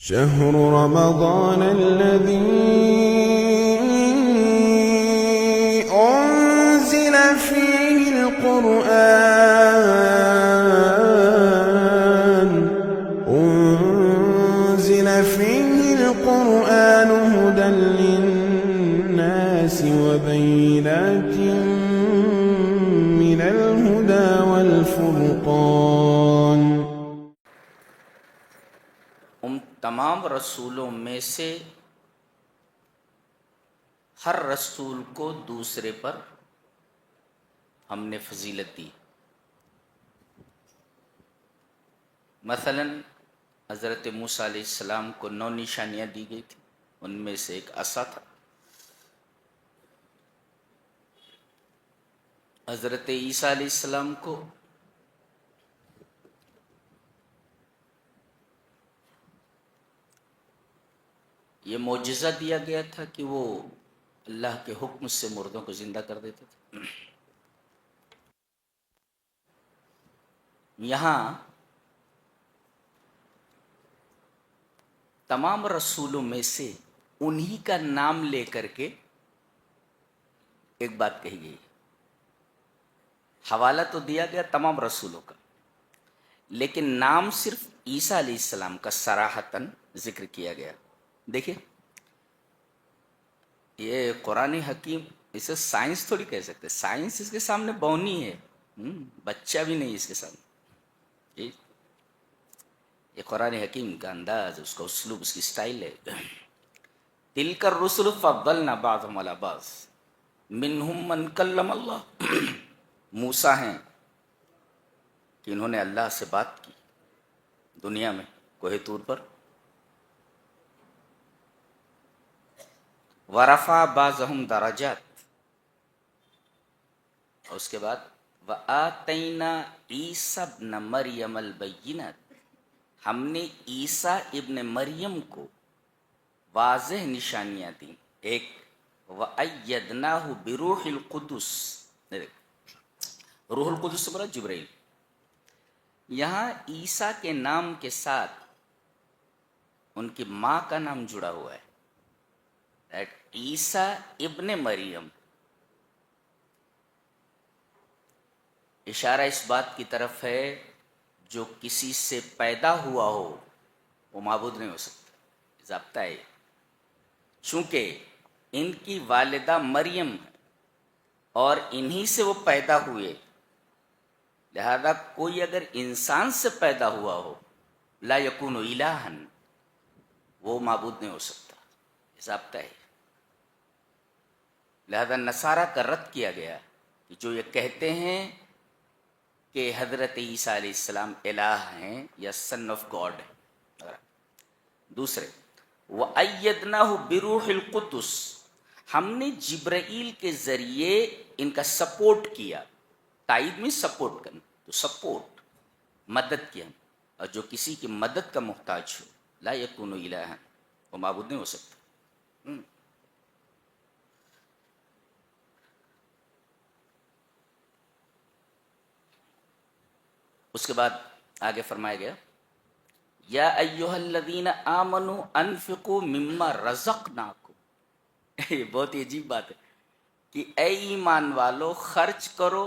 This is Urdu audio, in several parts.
شهر رمضان الذي أنزل فيه القرآن هدى للناس وبينات من الهدى والفرقان. تمام رسولوں میں سے ہر رسول کو دوسرے پر ہم نے فضیلت دی. مثلا حضرت موسیٰ علیہ السلام کو 9 نشانیاں دی گئی تھیں، ان میں سے ایک عصا تھا. حضرت عیسیٰ علیہ السلام کو یہ معجزہ دیا گیا تھا کہ وہ اللہ کے حکم سے مردوں کو زندہ کر دیتے تھے. یہاں تمام رسولوں میں سے انہی کا نام لے کر کے ایک بات کہی گئی. حوالہ تو دیا گیا تمام رسولوں کا، لیکن نام صرف عیسیٰ علیہ السلام کا صراحتاً ذکر کیا گیا. دیکھیں، یہ قرآن حکیم، اسے سائنس تھوڑی کہہ سکتے، سائنس اس کے سامنے بونی ہے، بچہ بھی نہیں اس کے سامنے. یہ قرآن حکیم کا انداز، اس کا اسلوب، اس کی سٹائل ہے. تلک الرسل فضلنا بعضهم علی بعض منہم من کلم اللہ. موسیٰ ہیں کہ انہوں نے اللہ سے بات کی دنیا میں کوہ طور پر. ورفع بعضهم درجات، اور اس کے بعد وآتینا عیسیٰ ابن مریم البینات، ہم نے عیسیٰ ابن مریم کو واضح نشانیاں دیں. ایک وَأَيَّدْنَاهُ بِرُوحِ الْقُدُسِ، روح القدس سے مراد جبرائیل. یہاں عیسیٰ کے نام کے ساتھ ان کی ماں کا نام جڑا ہوا ہے. عیسیٰ ابن مریم، اشارہ اس بات کی طرف ہے جو کسی سے پیدا ہوا ہو وہ معبود نہیں ہو سکتا. ضابطہ ہے. چونکہ ان کی والدہ مریم ہے اور انہی سے وہ پیدا ہوئے، لہذا کوئی اگر انسان سے پیدا ہوا ہو لا یکون الہا، وہ معبود نہیں ہو سکتا. ضابطہ ہے. لہذا نصارہ کا رد کیا گیا کہ جو یہ کہتے ہیں کہ حضرت عیسیٰ علیہ السلام الہ ہیں یا سن آف گاڈ ہے. دوسرے وَأَيَّدْنَاهُ بِرُوحِ الْقُدُسِ، ہم نے جبرائیل کے ذریعے ان کا سپورٹ کیا. تائید میں سپورٹ کرنا، تو سپورٹ مدد کیا. اور جو کسی کی مدد کا محتاج ہو لا یکون الہا، وہ معبود نہیں ہو سکتا. اس کے بعد آگے فرمایا گیا یا ایھا الذین آمنوا انفقوا مما رزقناکم. یہ بہت ہی عجیب بات ہے کہ اے ایمان والو، خرچ کرو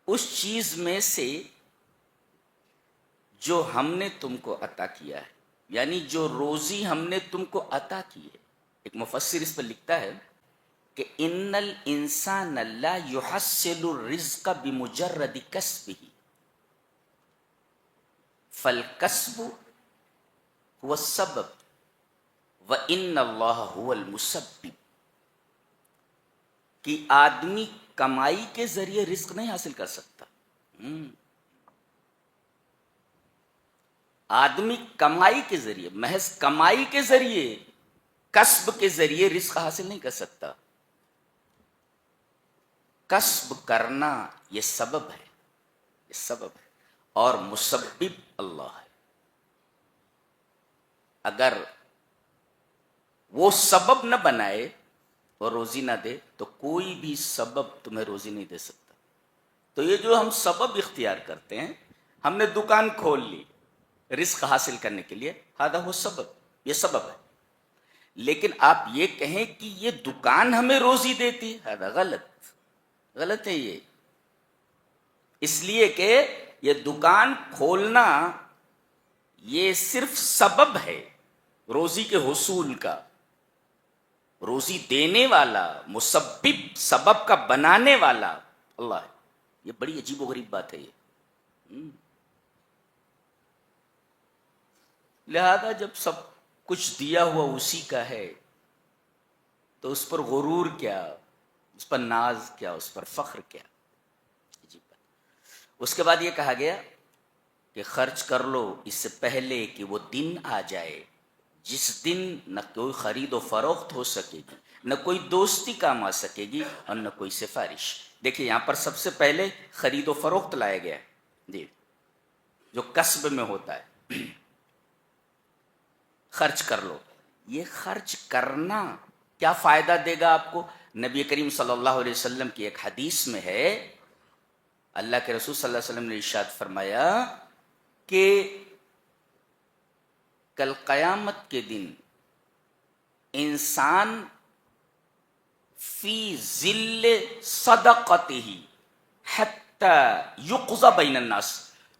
اس چیز میں سے جو ہم نے تم کو عطا کیا ہے، یعنی جو روزی ہم نے تم کو عطا کی ہے. ایک مفسر اس پر لکھتا ہے کہ ان الانسان لا يحصل الرزق بمجرد کسبہ فالکسب هو السبب وان اللہ هو المسبب. کہ آدمی کمائی کے ذریعے رزق نہیں حاصل کر سکتا. آدمی کمائی کے ذریعے، محض کمائی کے ذریعے، کسب کے ذریعے رزق حاصل نہیں کر سکتا. کسب کرنا یہ سبب ہے، یہ سبب ہے، اور مسبب اللہ ہے. اگر وہ سبب نہ بنائے اور روزی نہ دے تو کوئی بھی سبب تمہیں روزی نہیں دے سکتا. تو یہ جو ہم سبب اختیار کرتے ہیں، ہم نے دکان کھول لی، رزق حاصل کرنے کے لیے، ہذا ہو سبب، یہ سبب ہے. لیکن آپ یہ کہیں کہ یہ دکان ہمیں روزی دیتی ہے، ہذا غلط ہے یہ. اس لیے کہ یہ دکان کھولنا یہ صرف سبب ہے روزی کے حصول کا. روزی دینے والا، مسبب، سبب کا بنانے والا اللہ ہے. یہ بڑی عجیب و غریب بات ہے یہ. لہذا جب سب کچھ دیا ہوا اسی کا ہے تو اس پر غرور کیا، اس پر ناز کیا، اس پر فخر کیا. عجیب بات. اس کے بعد یہ کہا گیا کہ خرچ کر لو اس سے پہلے کہ وہ دن آ جائے جس دن نہ کوئی خرید و فروخت ہو سکے گی، نہ کوئی دوستی کام آ سکے گی، اور نہ کوئی سفارش. دیکھیے یہاں پر سب سے پہلے خرید و فروخت لایا گیا جی، جو کسب میں ہوتا ہے. خرچ کر لو. یہ خرچ کرنا کیا فائدہ دے گا آپ کو؟ نبی کریم صلی اللہ علیہ وسلم کی ایک حدیث میں ہے، اللہ کے رسول صلی اللہ علیہ وسلم نے ارشاد فرمایا کہ کل قیامت کے دن انسان فی ظل صدقتہ حتی یقضی بین الناس،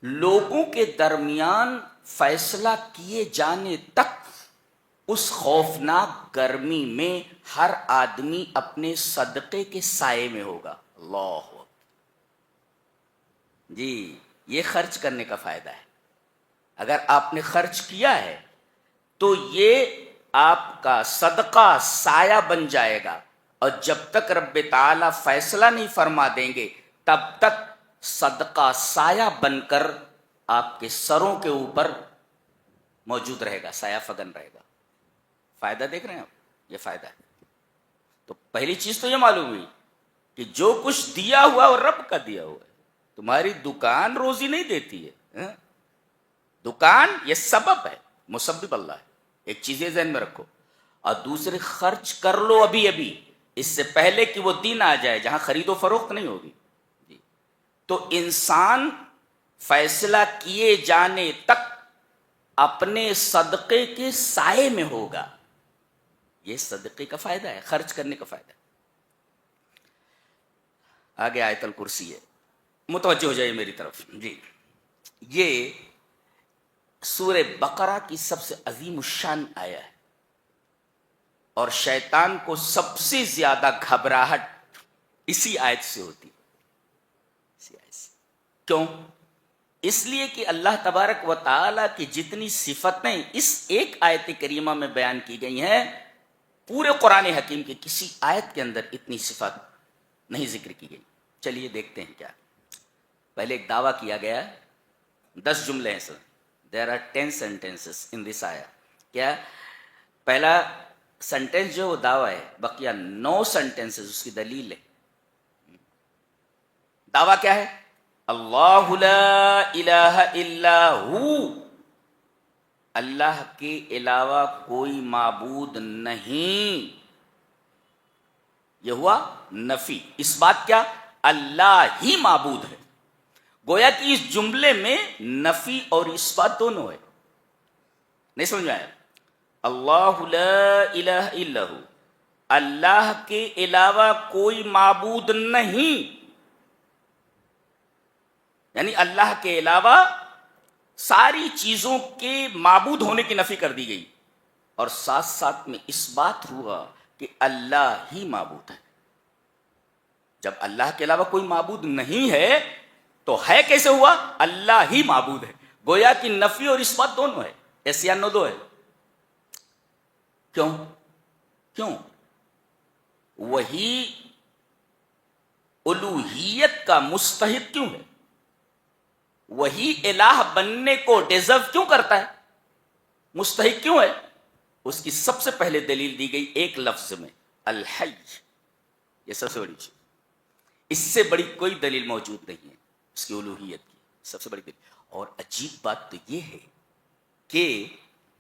لوگوں کے درمیان فیصلہ کیے جانے تک اس خوفناک گرمی میں ہر آدمی اپنے صدقے کے سائے میں ہوگا. اللہ جی، یہ خرچ کرنے کا فائدہ ہے. اگر آپ نے خرچ کیا ہے تو یہ آپ کا صدقہ سایہ بن جائے گا، اور جب تک رب تعالیٰ فیصلہ نہیں فرما دیں گے تب تک صدقہ سایہ بن کر آپ کے سروں کے اوپر موجود رہے گا، سایہ فگن رہے گا. فائدہ دیکھ رہے ہیں آپ؟ یہ فائدہ ہے. تو پہلی چیز تو یہ معلوم ہوئی کہ جو کچھ دیا ہوا وہ رب کا دیا ہوا ہے. تمہاری دکان روزی نہیں دیتی ہے. دکان یہ سبب ہے، مسبب اللہ ہے. ایک چیز ذہن میں رکھو. اور دوسرے، خرچ کر لو ابھی ابھی، اس سے پہلے کہ وہ دن آ جائے جہاں خرید و فروخت نہیں ہوگی. تو انسان فیصلہ کیے جانے تک اپنے صدقے کے سائے میں ہوگا. یہ صدقے کا فائدہ ہے، خرچ کرنے کا فائدہ ہے. آگے آیت الکرسی ہے، متوجہ ہو جائے میری طرف جی. یہ سورہ بقرہ کی سب سے عظیم الشان آیا ہے، اور شیطان کو سب سے زیادہ گھبراہٹ اسی آیت سے ہوتی. اسی آیت سے. کیوں؟ اس لیے کہ اللہ تبارک و تعالیٰ کی جتنی صفتیں اس ایک آیت کریمہ میں بیان کی گئی ہیں، پورے قرآن حکیم کے کسی آیت کے اندر اتنی صفات نہیں ذکر کی گئی. چلیے دیکھتے ہیں کیا. پہلے ایک دعویٰ کیا گیا، 10 جملے ہیں sir. There are 10 sentences in this آیا. کیا پہلا سنٹینس جو وہ دعویٰ ہے، بقیہ 9 sentences اس کی دلیل ہے. دعویٰ کیا ہے؟ اللہ لا الہ الا ہو، اللہ کے علاوہ کوئی معبود نہیں. یہ ہوا نفی. اس بات کیا؟ اللہ ہی معبود ہے. گویا کہ اس جملے میں نفی اور اس بات دونوں ہے. نہیں سمجھ میں آیا؟ اللہ لا الہ الا ہو، اللہ کے علاوہ کوئی معبود نہیں، یعنی اللہ کے علاوہ ساری چیزوں کے معبود ہونے کی نفی کر دی گئی، اور ساتھ ساتھ میں اس بات ہوا کہ اللہ ہی معبود ہے. جب اللہ کے علاوہ کوئی معبود نہیں ہے تو ہے کیسے ہوا؟ اللہ ہی معبود ہے. گویا کہ نفی اور اس بات دونوں ہے. ایس یا نو دو ہے. کیوں؟ وہی الوہیت کا مستحق کیوں ہے؟ وہی الہ بننے کو ڈیزرو کیوں کرتا ہے؟ مستحق کیوں ہے؟ اس کی سب سے پہلے دلیل دی گئی ایک لفظ میں، الحی. یہ سب سے بڑی چیز، اس سے بڑی کوئی دلیل موجود نہیں ہے اس کی الوہیت کی. سب سے بڑی دلیل. اور عجیب بات تو یہ ہے کہ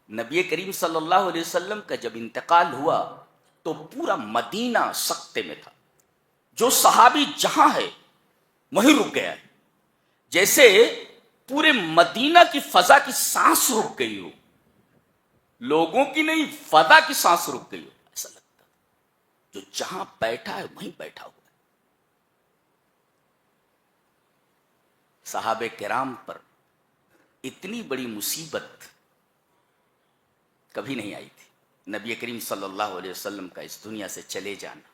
نبی کریم صلی اللہ علیہ وسلم کا جب انتقال ہوا تو پورا مدینہ سکتے میں تھا. جو صحابی جہاں ہے وہیں رک گیا ہے. جیسے پورے مدینہ کی فضا کی سانس رک گئی ہو، لوگوں کی نہیں، فضا کی سانس رک گئی ہو، ایسا لگتا جو جہاں بیٹھا ہے وہیں بیٹھا ہوا ہے۔ صحابہ کرام پر اتنی بڑی مصیبت کبھی نہیں آئی تھی۔ نبی کریم صلی اللہ علیہ وسلم کا اس دنیا سے چلے جانا،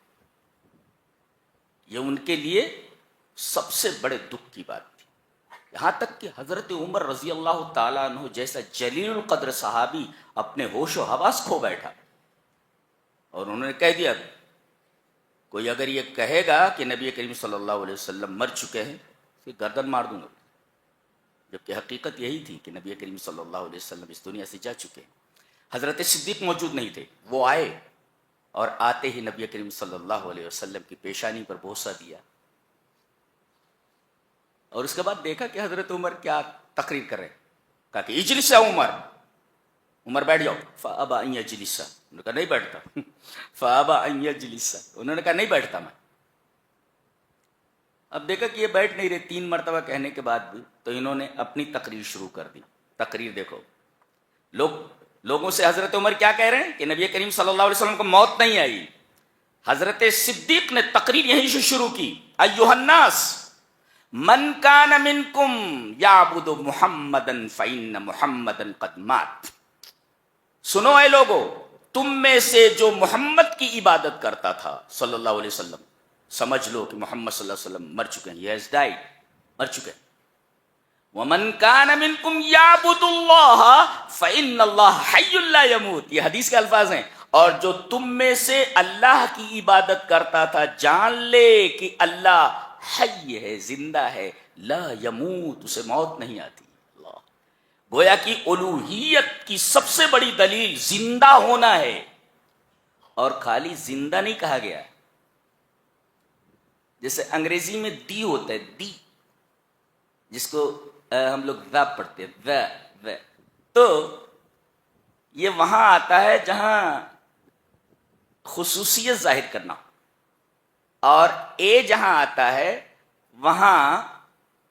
یہ ان کے لیے سب سے بڑے دکھ کی بات تھی۔ یہاں تک کہ حضرت عمر رضی اللہ تعالیٰ عنہ جیسا جلیل القدر صحابی اپنے ہوش و حواس کھو بیٹھا، اور انہوں نے کہہ دیا، کوئی اگر یہ کہے گا کہ نبی کریم صلی اللہ علیہ وسلم مر چکے ہیں تو گردن مار دوں گا، جبکہ حقیقت یہی تھی کہ نبی کریم صلی اللہ علیہ وسلم اس دنیا سے جا چکے ہیں۔ حضرت صدیق موجود نہیں تھے، وہ آئے اور آتے ہی نبی کریم صلی اللہ علیہ وسلم کی پیشانی پر بوسہ دیا، اور اس کے بعد دیکھا کہ حضرت عمر کیا تقریر کر رہے ہیں۔ کہا کہ اجلس یا عمر، عمر بیٹھ جاؤ۔ فابا ان یجلس، انہوں نے کہا نہیں بیٹھتا۔ فابا ان یجلس، انہوں نے کہا نہیں بیٹھتا میں۔ اب دیکھا کہ یہ بیٹھ نہیں رہے، 3 مرتبہ کہنے کے بعد بھی، تو انہوں نے اپنی تقریر شروع کر دی۔ تقریر دیکھو، لوگوں سے حضرت عمر کیا کہہ رہے ہیں کہ نبی کریم صلی اللہ علیہ وسلم کو موت نہیں آئی۔ حضرت صدیق نے تقریر یہیں سے شروع کی، ایھا الناس من کان منکم یعبد محمدا فإن محمدا قد مات۔ سنو اے لوگو، تم میں سے جو محمد کی عبادت کرتا تھا صلی اللہ علیہ وسلم، سمجھ لو کہ محمد صلی اللہ علیہ وسلم مر چکے ہیں، he has died، مر چکے ہیں۔ وَمَنْ كَانَ مِنْكُمْ يَعْبُدُ اللَّهَ فَإِنَّ اللَّهَ حَيٌّ لَا يَمُوتُ، یہ حدیث کے الفاظ ہیں۔ اور جو تم میں سے اللہ کی عبادت کرتا تھا، جان لے کہ اللہ حی ہے، زندہ ہے، لا یموت، اسے موت نہیں آتی۔ اللہ، گویا کہ الوہیت کی سب سے بڑی دلیل زندہ ہونا ہے، اور خالی زندہ نہیں کہا گیا۔ جیسے انگریزی میں دی ہوتا ہے، دی، جس کو ہم لوگ دا پڑھتے ہیں، تو یہ وہاں آتا ہے جہاں خصوصیت ظاہر کرنا، اور اے جہاں آتا ہے وہاں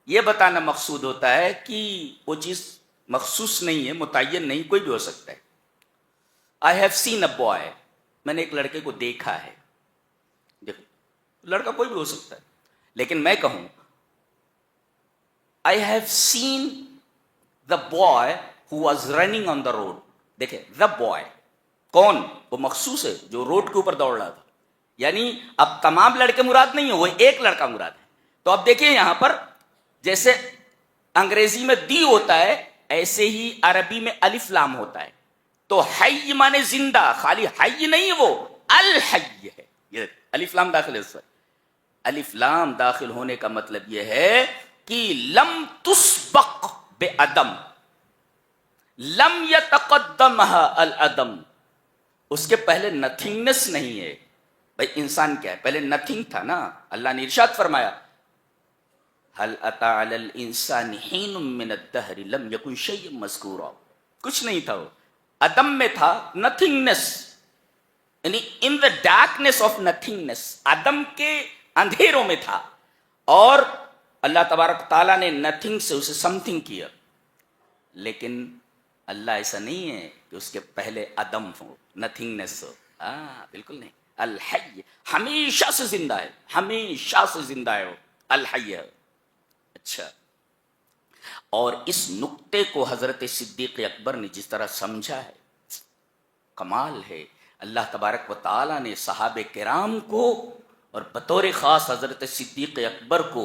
یہ بتانا مقصود ہوتا ہے کہ وہ چیز مخصوص نہیں ہے، متعین نہیں، کوئی بھی ہو سکتا ہے۔ I have seen a boy، میں نے ایک لڑکے کو دیکھا ہے۔ دیکھو، لڑکا کوئی بھی ہو سکتا ہے، لیکن میں کہوں I have seen the boy who was running on the road، دیکھیں the boy کون، وہ مخصوص ہے جو روڈ کے اوپر دوڑ رہا تھا، یعنی اب تمام لڑکے مراد نہیں ہیں، وہ ایک لڑکا مراد ہے۔ تو اب دیکھیں یہاں پر جیسے انگریزی میں دی ہوتا ہے، ایسے ہی عربی میں الف لام ہوتا ہے۔ تو حی مانے زندہ، خالی حی نہیں، وہ الحی ہے، یہ الف لام داخل ہے اس پر۔ الف لام داخل ہونے کا مطلب یہ ہے کہ لم تسبق بعدم، لم یتقدمها العدم، اس کے پہلے نتھنگنس نہیں ہے۔ بھائی انسان کیا ہے، پہلے نتھنگ تھا نا۔ اللہ نے ارشاد فرمایا، هل اتى على الانسان حين من الدهر لم يكن شيئا مذكورا، کچھ نہیں تھا، وہ عدم میں تھا، نتھنگنس، یعنی ان دا ڈارکنیس آف نتھنگنس، عدم کے اندھیروں میں تھا، اور اللہ تبارک تعالیٰ نے نتھنگ سے اسے سم تھنگ کیا۔ لیکن اللہ ایسا نہیں ہے کہ اس کے پہلے عدم ہو، نتھنگنس ہو، بالکل نہیں۔ الحی، ہمیشہ سے زندہ ہے، ہمیشہ سے زندہ ہے، وہ الحی ہے۔ اچھا، اور اس نقطے کو حضرت صدیق اکبر نے جس طرح سمجھا ہے، کمال ہے۔ اللہ تبارک و تعالیٰ نے صحابہ کرام کو اور بطور خاص حضرت صدیق اکبر کو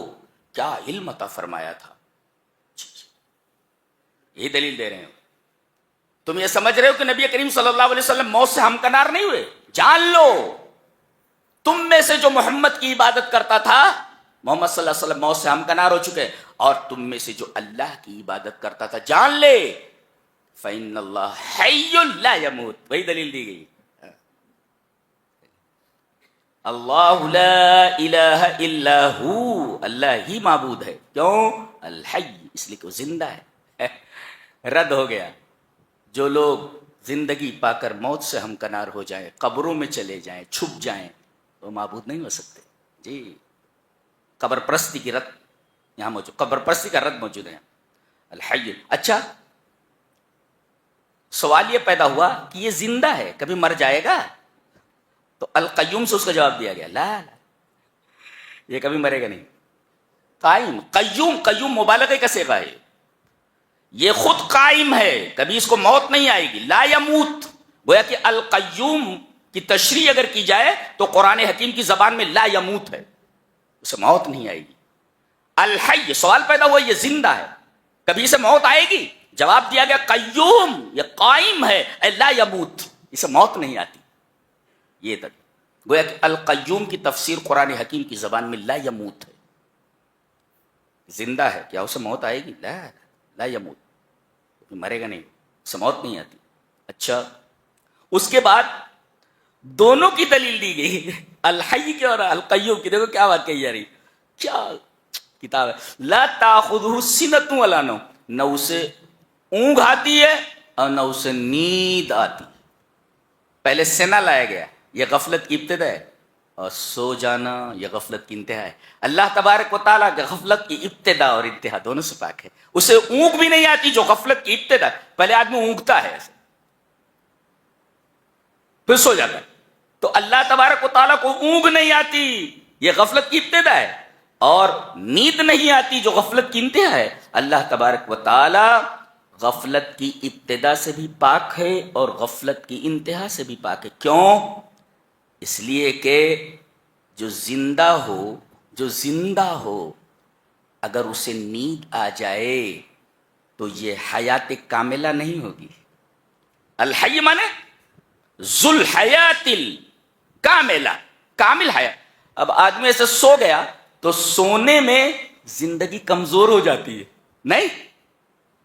کیا علم عطا فرمایا تھا۔ یہ دلیل دے رہے ہیں، تم یہ سمجھ رہے ہو کہ نبی کریم صلی اللہ علیہ وسلم موت سے ہمکنار نہیں ہوئے؟ جان لو، تم میں سے جو محمد کی عبادت کرتا تھا، محمد صلی اللہ علیہ وسلم موت سے ہمکنار ہو چکے، اور تم میں سے جو اللہ کی عبادت کرتا تھا، جان لے فإن اللہ حی لا یموت، وہی دلیل دی گئی۔ اللہ لا الہ الا ہو، اللہ ہی معبود ہے، کیوں؟ الحی، اس لیے کہ وہ زندہ ہے۔ رد ہو گیا، جو لوگ زندگی پا کر موت سے ہمکنار ہو جائیں، قبروں میں چلے جائیں، چھپ جائیں، وہ معبود نہیں ہو سکتے۔ جی، قبر پرستی کی رد یہاں موجود، قبر پرستی کا رد موجود ہے۔ الحی. اچھا سوال یہ پیدا ہوا کہ یہ زندہ ہے، کبھی مر جائے گا؟ تو القیوم سے اس کا جواب دیا گیا لا لا، یہ کبھی مرے گا نہیں. قائم، قیوم، قیوم مبالغہ کا صیغہ ہے، یہ خود قائم ہے، کبھی اس کو موت نہیں آئے گی. لا یموت، گویا کہ القیوم کی تشریح اگر کی جائے تو قرآن حکیم کی زبان میں لا یموت ہے، اسے موت نہیں آئے گی. الحی، سوال پیدا ہوا یہ زندہ ہے، کبھی اسے موت آئے گی؟ جواب دیا گیا قیوم، یہ قائم ہے، اے لا یموت، اسے موت نہیں آتی. یہ تک گویا کہ القیوم کی تفسیر قرآن حکیم کی زبان میں لا یموت ہے، زندہ ہے، کیا اسے موت آئے گی؟ لا لا یموت، مرے گا نہیں، اسے موت نہیں آتی. اچھا اس کے بعد دونوں کی دلیل دی گئی، الحی کی اور القیوم کی. دیکھو کیا بات کہی جا رہی، کیا کتاب ہے. لا تاخذہ سنۃ ولا نوم، نہ اسے اونگ آتی ہے اور نہ اسے نیند آتی. پہلے سنا لایا گیا، یہ غفلت کی ابتدا ہے، اور سو جانا یہ غفلت کی انتہا ہے. اللہ تبارک و تعالیٰ کے غفلت کی ابتدا اور انتہا دونوں سے پاک ہے. اسے اونگ بھی نہیں آتی جو غفلت کی ابتدا ہے. پہلے آدمی اونگتا ہے ایسے پھر سو جاتا ہے، تو اللہ تبارک و تعالیٰ کو اونگ نہیں آتی، یہ غفلت کی ابتدا ہے، اور نیند نہیں آتی جو غفلت کی انتہا ہے. اللہ تبارک و تعالیٰ غفلت کی ابتدا سے بھی پاک ہے اور غفلت کی انتہا سے بھی پاک ہے. کیوں؟ اس لیے کہ جو زندہ ہو اگر اسے نیند آ جائے تو یہ حیات کاملہ نہیں ہوگی. الحی مانے ذو الحیات الکاملہ، کامل حیات. اب آدمی ایسے سو گیا تو سونے میں زندگی کمزور ہو جاتی ہے، نہیں؟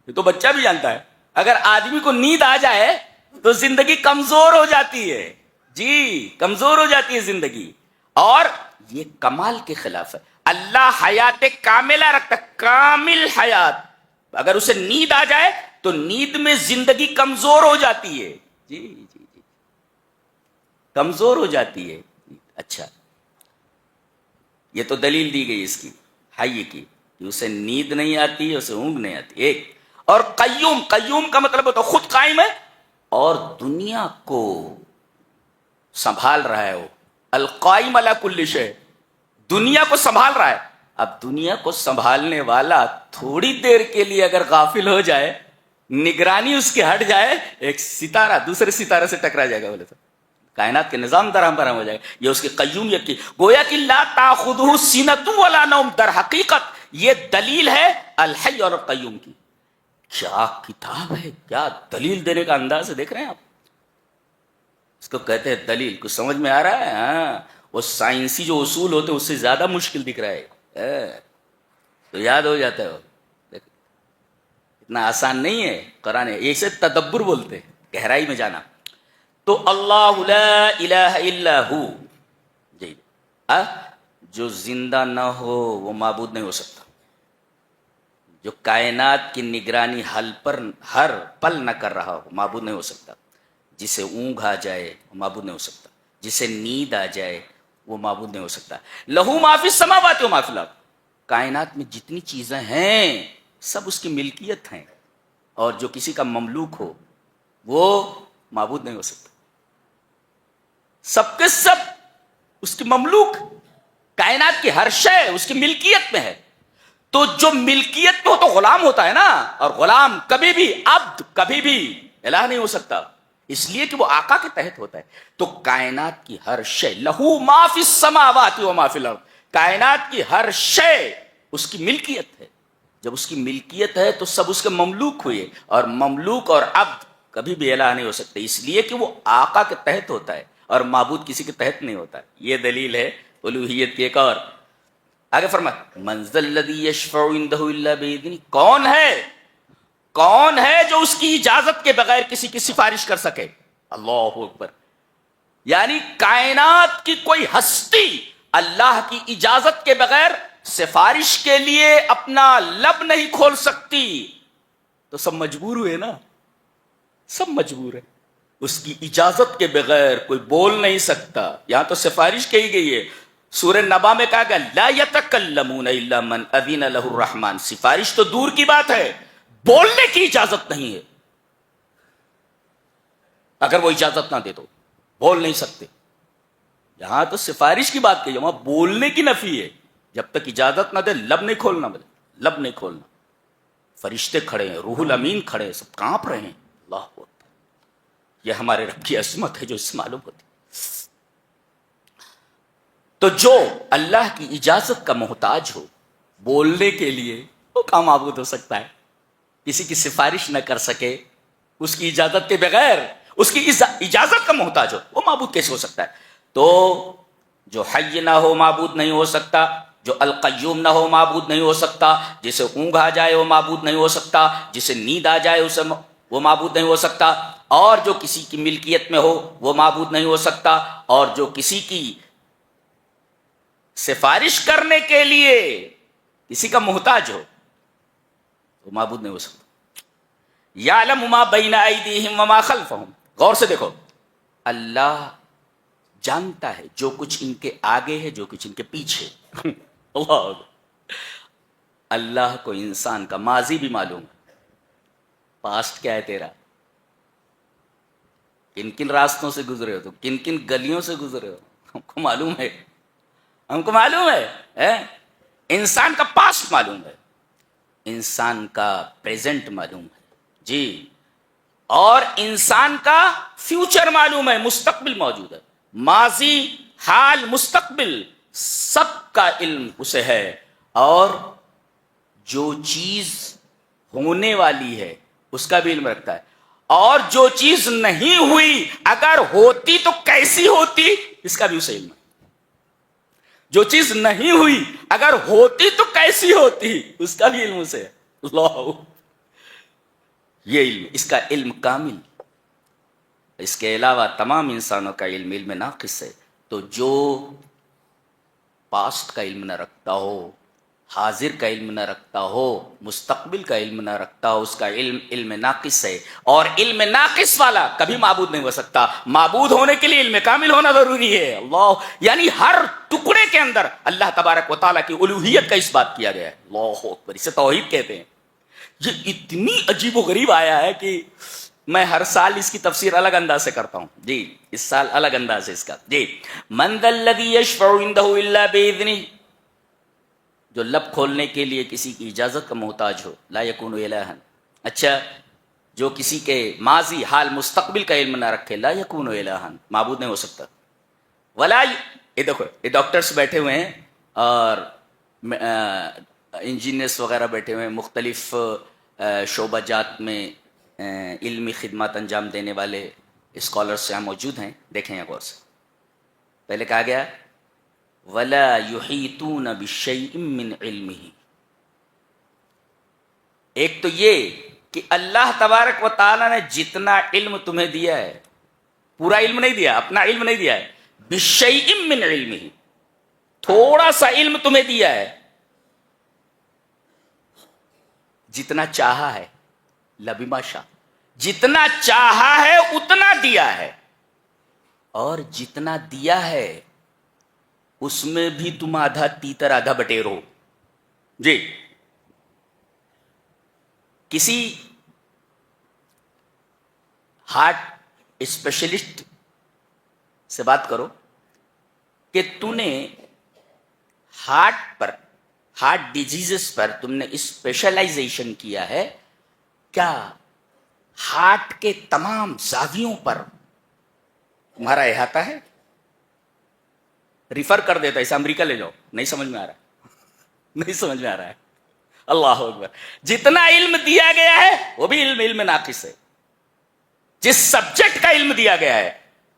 یہ تو بچہ بھی جانتا ہے، اگر آدمی کو نیند آ جائے تو زندگی کمزور ہو جاتی ہے. جی کمزور ہو جاتی ہے زندگی، اور یہ کمال کے خلاف ہے. اللہ حیات کاملہ رکھتا، کامل حیات. اگر اسے نیند آ جائے تو نیند میں زندگی کمزور ہو جاتی ہے. جی جی جی کمزور ہو جاتی ہے. اچھا یہ تو دلیل دی گئی اس کی حی کی کہ اسے نیند نہیں آتی، اسے اونگ نہیں آتی. ایک اور قیوم، قیوم کا مطلب ہوتا ہے خود قائم ہے اور دنیا کو سنبھال رہا ہے. وہ القائم علی کل شیء، دنیا کو سنبھال رہا ہے. اب دنیا کو سنبھالنے والا تھوڑی دیر کے لیے اگر غافل ہو جائے، نگرانی اس کی ہٹ جائے، ایک ستارہ دوسرے ستارے سے ٹکرا جائے گا، بولے تو کائنات کے نظام درہم برہم ہو جائے گا. یہ اس کی قیومیت کی، گویا کہ لا تاخذہ سنۃ ولا نوم، در حقیقت یہ دلیل ہے الحی اور القیوم کی. کیا کتاب ہے، کیا دلیل دینے کا انداز ہے، دیکھ رہے ہیں آپ. اس کو کہتے ہیں دلیل. کچھ سمجھ میں آ رہا ہے؟ ہاں، وہ سائنسی جو اصول ہوتے ہیں اس سے زیادہ مشکل دکھ رہا ہے، تو یاد ہو جاتا ہے. وہ اتنا آسان نہیں ہے قرآن، اسے تدبر بولتے ہیں، گہرائی میں جانا. تو اللہ لا الہ الا ہو، جی جو زندہ نہ ہو وہ معبود نہیں ہو سکتا. جو کائنات کی نگرانی ہر پل نہ کر رہا ہو معبود نہیں ہو سکتا. جسے اونگ آ جائے وہ معبود نہیں ہو سکتا. جسے نیند آ جائے وہ معبود نہیں ہو سکتا. لہو ما فی السماوات و ما فی الارض، کائنات میں جتنی چیزیں ہیں سب اس کی ملکیت ہیں، اور جو کسی کا مملوک ہو وہ معبود نہیں ہو سکتا. سب کے سب اس کی مملوک، کائنات کی ہر شے اس کی ملکیت میں ہے. تو جو ملکیت میں ہو تو غلام ہوتا ہے نا، اور غلام کبھی بھی عبد، کبھی بھی الہ نہیں ہو سکتا، اس لیے کہ وہ آقا کے تحت ہوتا ہے. تو کائنات کی ہر شے، لہو ما فی السماوات و ما فی الارض، کائنات کی ہر شے اس کی ملکیت ہے. جب اس کی ملکیت ہے تو سب اس کے مملوک ہوئے، اور مملوک اور عبد کبھی بھی الہ نہیں ہو سکتے، اس لیے کہ وہ آقا کے تحت ہوتا ہے اور معبود کسی کے تحت نہیں ہوتا. یہ دلیل ہے الوہیت کی. ایک اور آگے فرمایا من ذا الذی یشفع عندہ الا باذنہ، کون ہے جو اس کی اجازت کے بغیر کسی کی سفارش کر سکے. اللہ اکبر. یعنی کائنات کی کوئی ہستی اللہ کی اجازت کے بغیر سفارش کے لیے اپنا لب نہیں کھول سکتی. تو سب مجبور ہوئے نا، سب مجبور ہے. اس کی اجازت کے بغیر کوئی بول نہیں سکتا. یہاں تو سفارش کہی گئی ہے، سورہ نبا میں کہا گیا لا یتکلمون الا من اذن له الرحمن. سفارش تو دور کی بات ہے، بولنے کی اجازت نہیں ہے. اگر وہ اجازت نہ دے تو بول نہیں سکتے. یہاں تو سفارش کی بات کی، وہاں بولنے کی نفی ہے. جب تک اجازت نہ دے لب نہیں کھولنا، لب نہیں کھولنا. فرشتے کھڑے ہیں، روح الامین کھڑے ہیں، سب کانپ رہے ہیں. اللہ اکبر. یہ ہمارے رب کی عظمت ہے جو اس سے معلوم ہوتی. تو جو اللہ کی اجازت کا محتاج ہو بولنے کے لیے، وہ کہاں معبود ہو سکتا ہے؟ کسی کی سفارش نہ کر سکے، اس کی اجازت کے بغیر اس کی اجازت کا محتاج ہو، وہ معبود کیسے ہو سکتا ہے؟ تو جو حی نہ ہو معبود نہیں ہو سکتا، جو القیوم نہ ہو معبود نہیں ہو سکتا، جسے اونگ آ جائے وہ معبود نہیں ہو سکتا، جسے نیند آ جائے اسے وہ معبود نہیں ہو سکتا، اور جو کسی کی ملکیت میں ہو وہ معبود نہیں ہو سکتا، اور جو کسی کی سفارش کرنے کے لیے کسی کا محتاج ہو وہ معبود نہیں ہو سکتا. یعلم ما بین ایدیہم وما خلفہم. غور سے دیکھو، اللہ جانتا ہے جو کچھ ان کے آگے ہے، جو کچھ ان کے پیچھے. اللہ کو انسان کا ماضی بھی معلوم ہے، پاسٹ کیا ہے تیرا، کن کن راستوں سے گزرے ہو، تو کن کن گلیوں سے گزرے ہو، ہم کو معلوم ہے. ہم کو معلوم ہے. انسان کا پاسٹ معلوم ہے، انسان کا پریزنٹ معلوم ہے جی، اور انسان کا فیوچر معلوم ہے، مستقبل موجود ہے. ماضی، حال، مستقبل سب کا علم اسے ہے، اور جو چیز ہونے والی ہے اس کا بھی علم رکھتا ہے، اور جو چیز نہیں ہوئی اگر ہوتی تو کیسی ہوتی اس کا بھی اسے علم ہے. جو چیز نہیں ہوئی اگر ہوتی تو کیسی ہوتی اس کا بھی علم اسے ہے. اللہ، یہ علم، اس کا علم کامل. اس کے علاوہ تمام انسانوں کا علم علم ناقص ہے. تو جو پاسٹ کا علم نہ رکھتا ہو، حاضر کا علم نہ رکھتا ہو، مستقبل کا علم نہ رکھتا ہو، اس کا علم علم ناقص ہے. اور علم ناقص والا کبھی معبود نہیں ہو سکتا. معبود ہونے کے لیے علم کامل ہونا ضروری ہے. اللہ، یعنی ہر ٹکڑے کے اندر اللہ تبارک و تعالیٰ کی الوہیت کا اس بات کیا گیا ہے. اللہ اکبر، اسے توحید کہتے ہیں. یہ اتنی عجیب و غریب آیا ہے کہ میں ہر سال اس کی تفسیر الگ انداز سے کرتا ہوں جی. اس سال الگ انداز ہے اس کا جی. من ذا الذی یشفع عنده الا باذنہ، جو لب کھولنے کے لیے کسی کی اجازت کا محتاج ہو. لا یکون الہا، اچھا جو کسی کے ماضی، حال، مستقبل کا علم نہ رکھے. لا یکون الہا، معبود نہیں ہو سکتا. ولا، یہ دیکھو یہ ڈاکٹرز بیٹھے ہوئے ہیں اور انجینئرس وغیرہ بیٹھے ہوئے ہیں، مختلف شعبہ جات میں علمی خدمات انجام دینے والے اسکالرس یہاں موجود ہیں. دیکھیں غور سے. پہلے کہا گیا وَلَا يُحِيطُونَ بِشَيْءٍ مِّنْ عِلْمِهِ. ایک تو یہ کہ اللہ تبارک و تعالیٰ نے جتنا علم تمہیں دیا ہے، پورا علم نہیں دیا، اپنا علم نہیں دیا ہے. بِشَيْءٍ مِّنْ عِلْمِهِ، تھوڑا سا علم تمہیں دیا ہے، جتنا چاہا ہے. لبما شاء، جتنا چاہا ہے اتنا دیا ہے، اور جتنا دیا ہے اس میں بھی تم آدھا تیتر آدھا بٹیرو جی. کسی ہارٹ اسپیشلسٹ سے بات کرو کہ تو نے ہارٹ پر، ہارٹ ڈیزیزز پر تم نے اسپیشلائزیشن کیا ہے کیا؟ ہارٹ کے تمام زاویوں پر تمہارا احاطہ ہے؟ ریفر کر دیتا ہے، اسے امریکہ لے جاؤ. نہیں سمجھ میں آ رہا ہے، نہیں سمجھ میں آ رہا ہے. اللہ اکبر. جتنا علم دیا گیا ہے وہ بھی علم ناقص ہے. جس سبجیکٹ کا علم دیا گیا ہے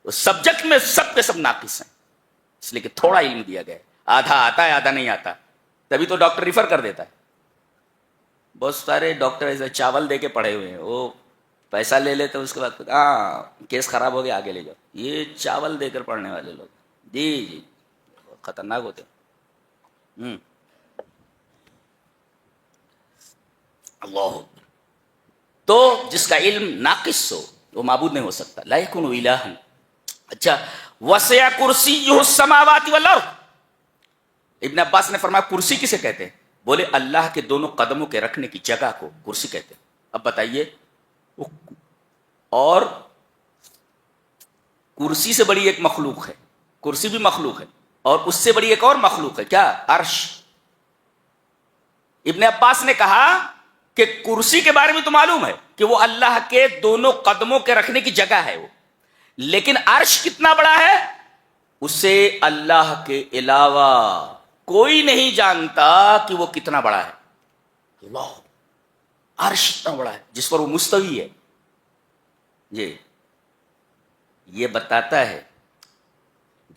اس سبجیکٹ میں سب کے سب ناقص ہیں، اس لیے کہ تھوڑا علم دیا گیا ہے. آدھا آتا ہے آدھا نہیں آتا، تبھی تو ڈاکٹر ریفر کر دیتا ہے. بہت سارے ڈاکٹر ایسے چاول دے کے پڑے ہوئے ہیں، وہ پیسہ لے لیتے اس کے بعد کیس خراب ہو گیا آگے لے جاؤ. یہ چاول دے کر پڑھنے والے لوگ جی خطرناک ہوتے ہیں. اللہ، تو جس کا علم ناقص ہو وہ معبود نہیں ہو سکتا. لا یکون الہا. اچھا، وسع کرسیہ السماوات والارض. ابن عباس نے فرمایا کرسی کسے کہتے ہیں؟ بولے اللہ کے دونوں قدموں کے رکھنے کی جگہ کو کرسی کہتے ہیں. اب بتائیے، اور کرسی سے بڑی ایک مخلوق ہے، کرسی بھی مخلوق ہے، اور اس سے بڑی ایک اور مخلوق ہے، کیا؟ عرش۔ ابن عباس نے کہا کہ کرسی کے بارے میں تو معلوم ہے کہ وہ اللہ کے دونوں قدموں کے رکھنے کی جگہ ہے وہ، لیکن عرش کتنا بڑا ہے اسے اللہ کے علاوہ کوئی نہیں جانتا کہ وہ کتنا بڑا ہے۔ اللہ، عرش اتنا بڑا ہے جس پر وہ مستوی ہے۔ یہ بتاتا ہے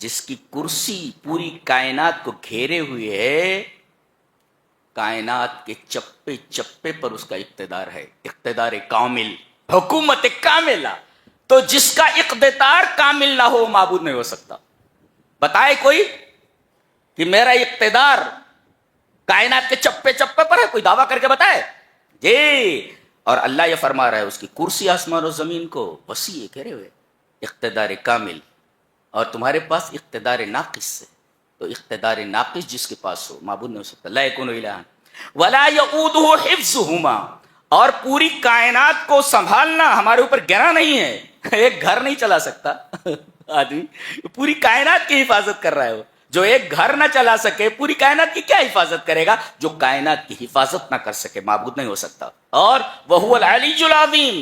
جس کی کرسی پوری کائنات کو گھیرے ہوئے ہے، کائنات کے چپے چپے پر اس کا اقتدار ہے، اقتدار کامل، حکومت کاملہ۔ تو جس کا اقتدار کامل نہ ہو معبود نہیں ہو سکتا۔ بتائے کوئی کہ میرا اقتدار کائنات کے چپے چپے پر ہے، کوئی دعویٰ کر کے بتائے؟ جی، اور اللہ یہ فرما رہا ہے اس کی کرسی آسمان و زمین کو وسیع گھیرے ہوئے، اقتدار کامل، اور تمہارے پاس اقتدار ناقص ہے۔ تو اقتدار ناقص جس کے پاس ہو معبود نہیں ہو سکتا۔ لا یکون الہ ولا یؤودہ حفظہما، اور پوری کائنات کو سنبھالنا ہمارے اوپر گرا نہیں ہے، ایک گھر نہیں چلا سکتا آدمی، پوری کائنات کی حفاظت کر رہا ہے وہ۔ جو ایک گھر نہ چلا سکے پوری کائنات کی کیا حفاظت کرے گا؟ جو کائنات کی حفاظت نہ کر سکے معبود نہیں ہو سکتا۔ اور وہو العلی العظیم،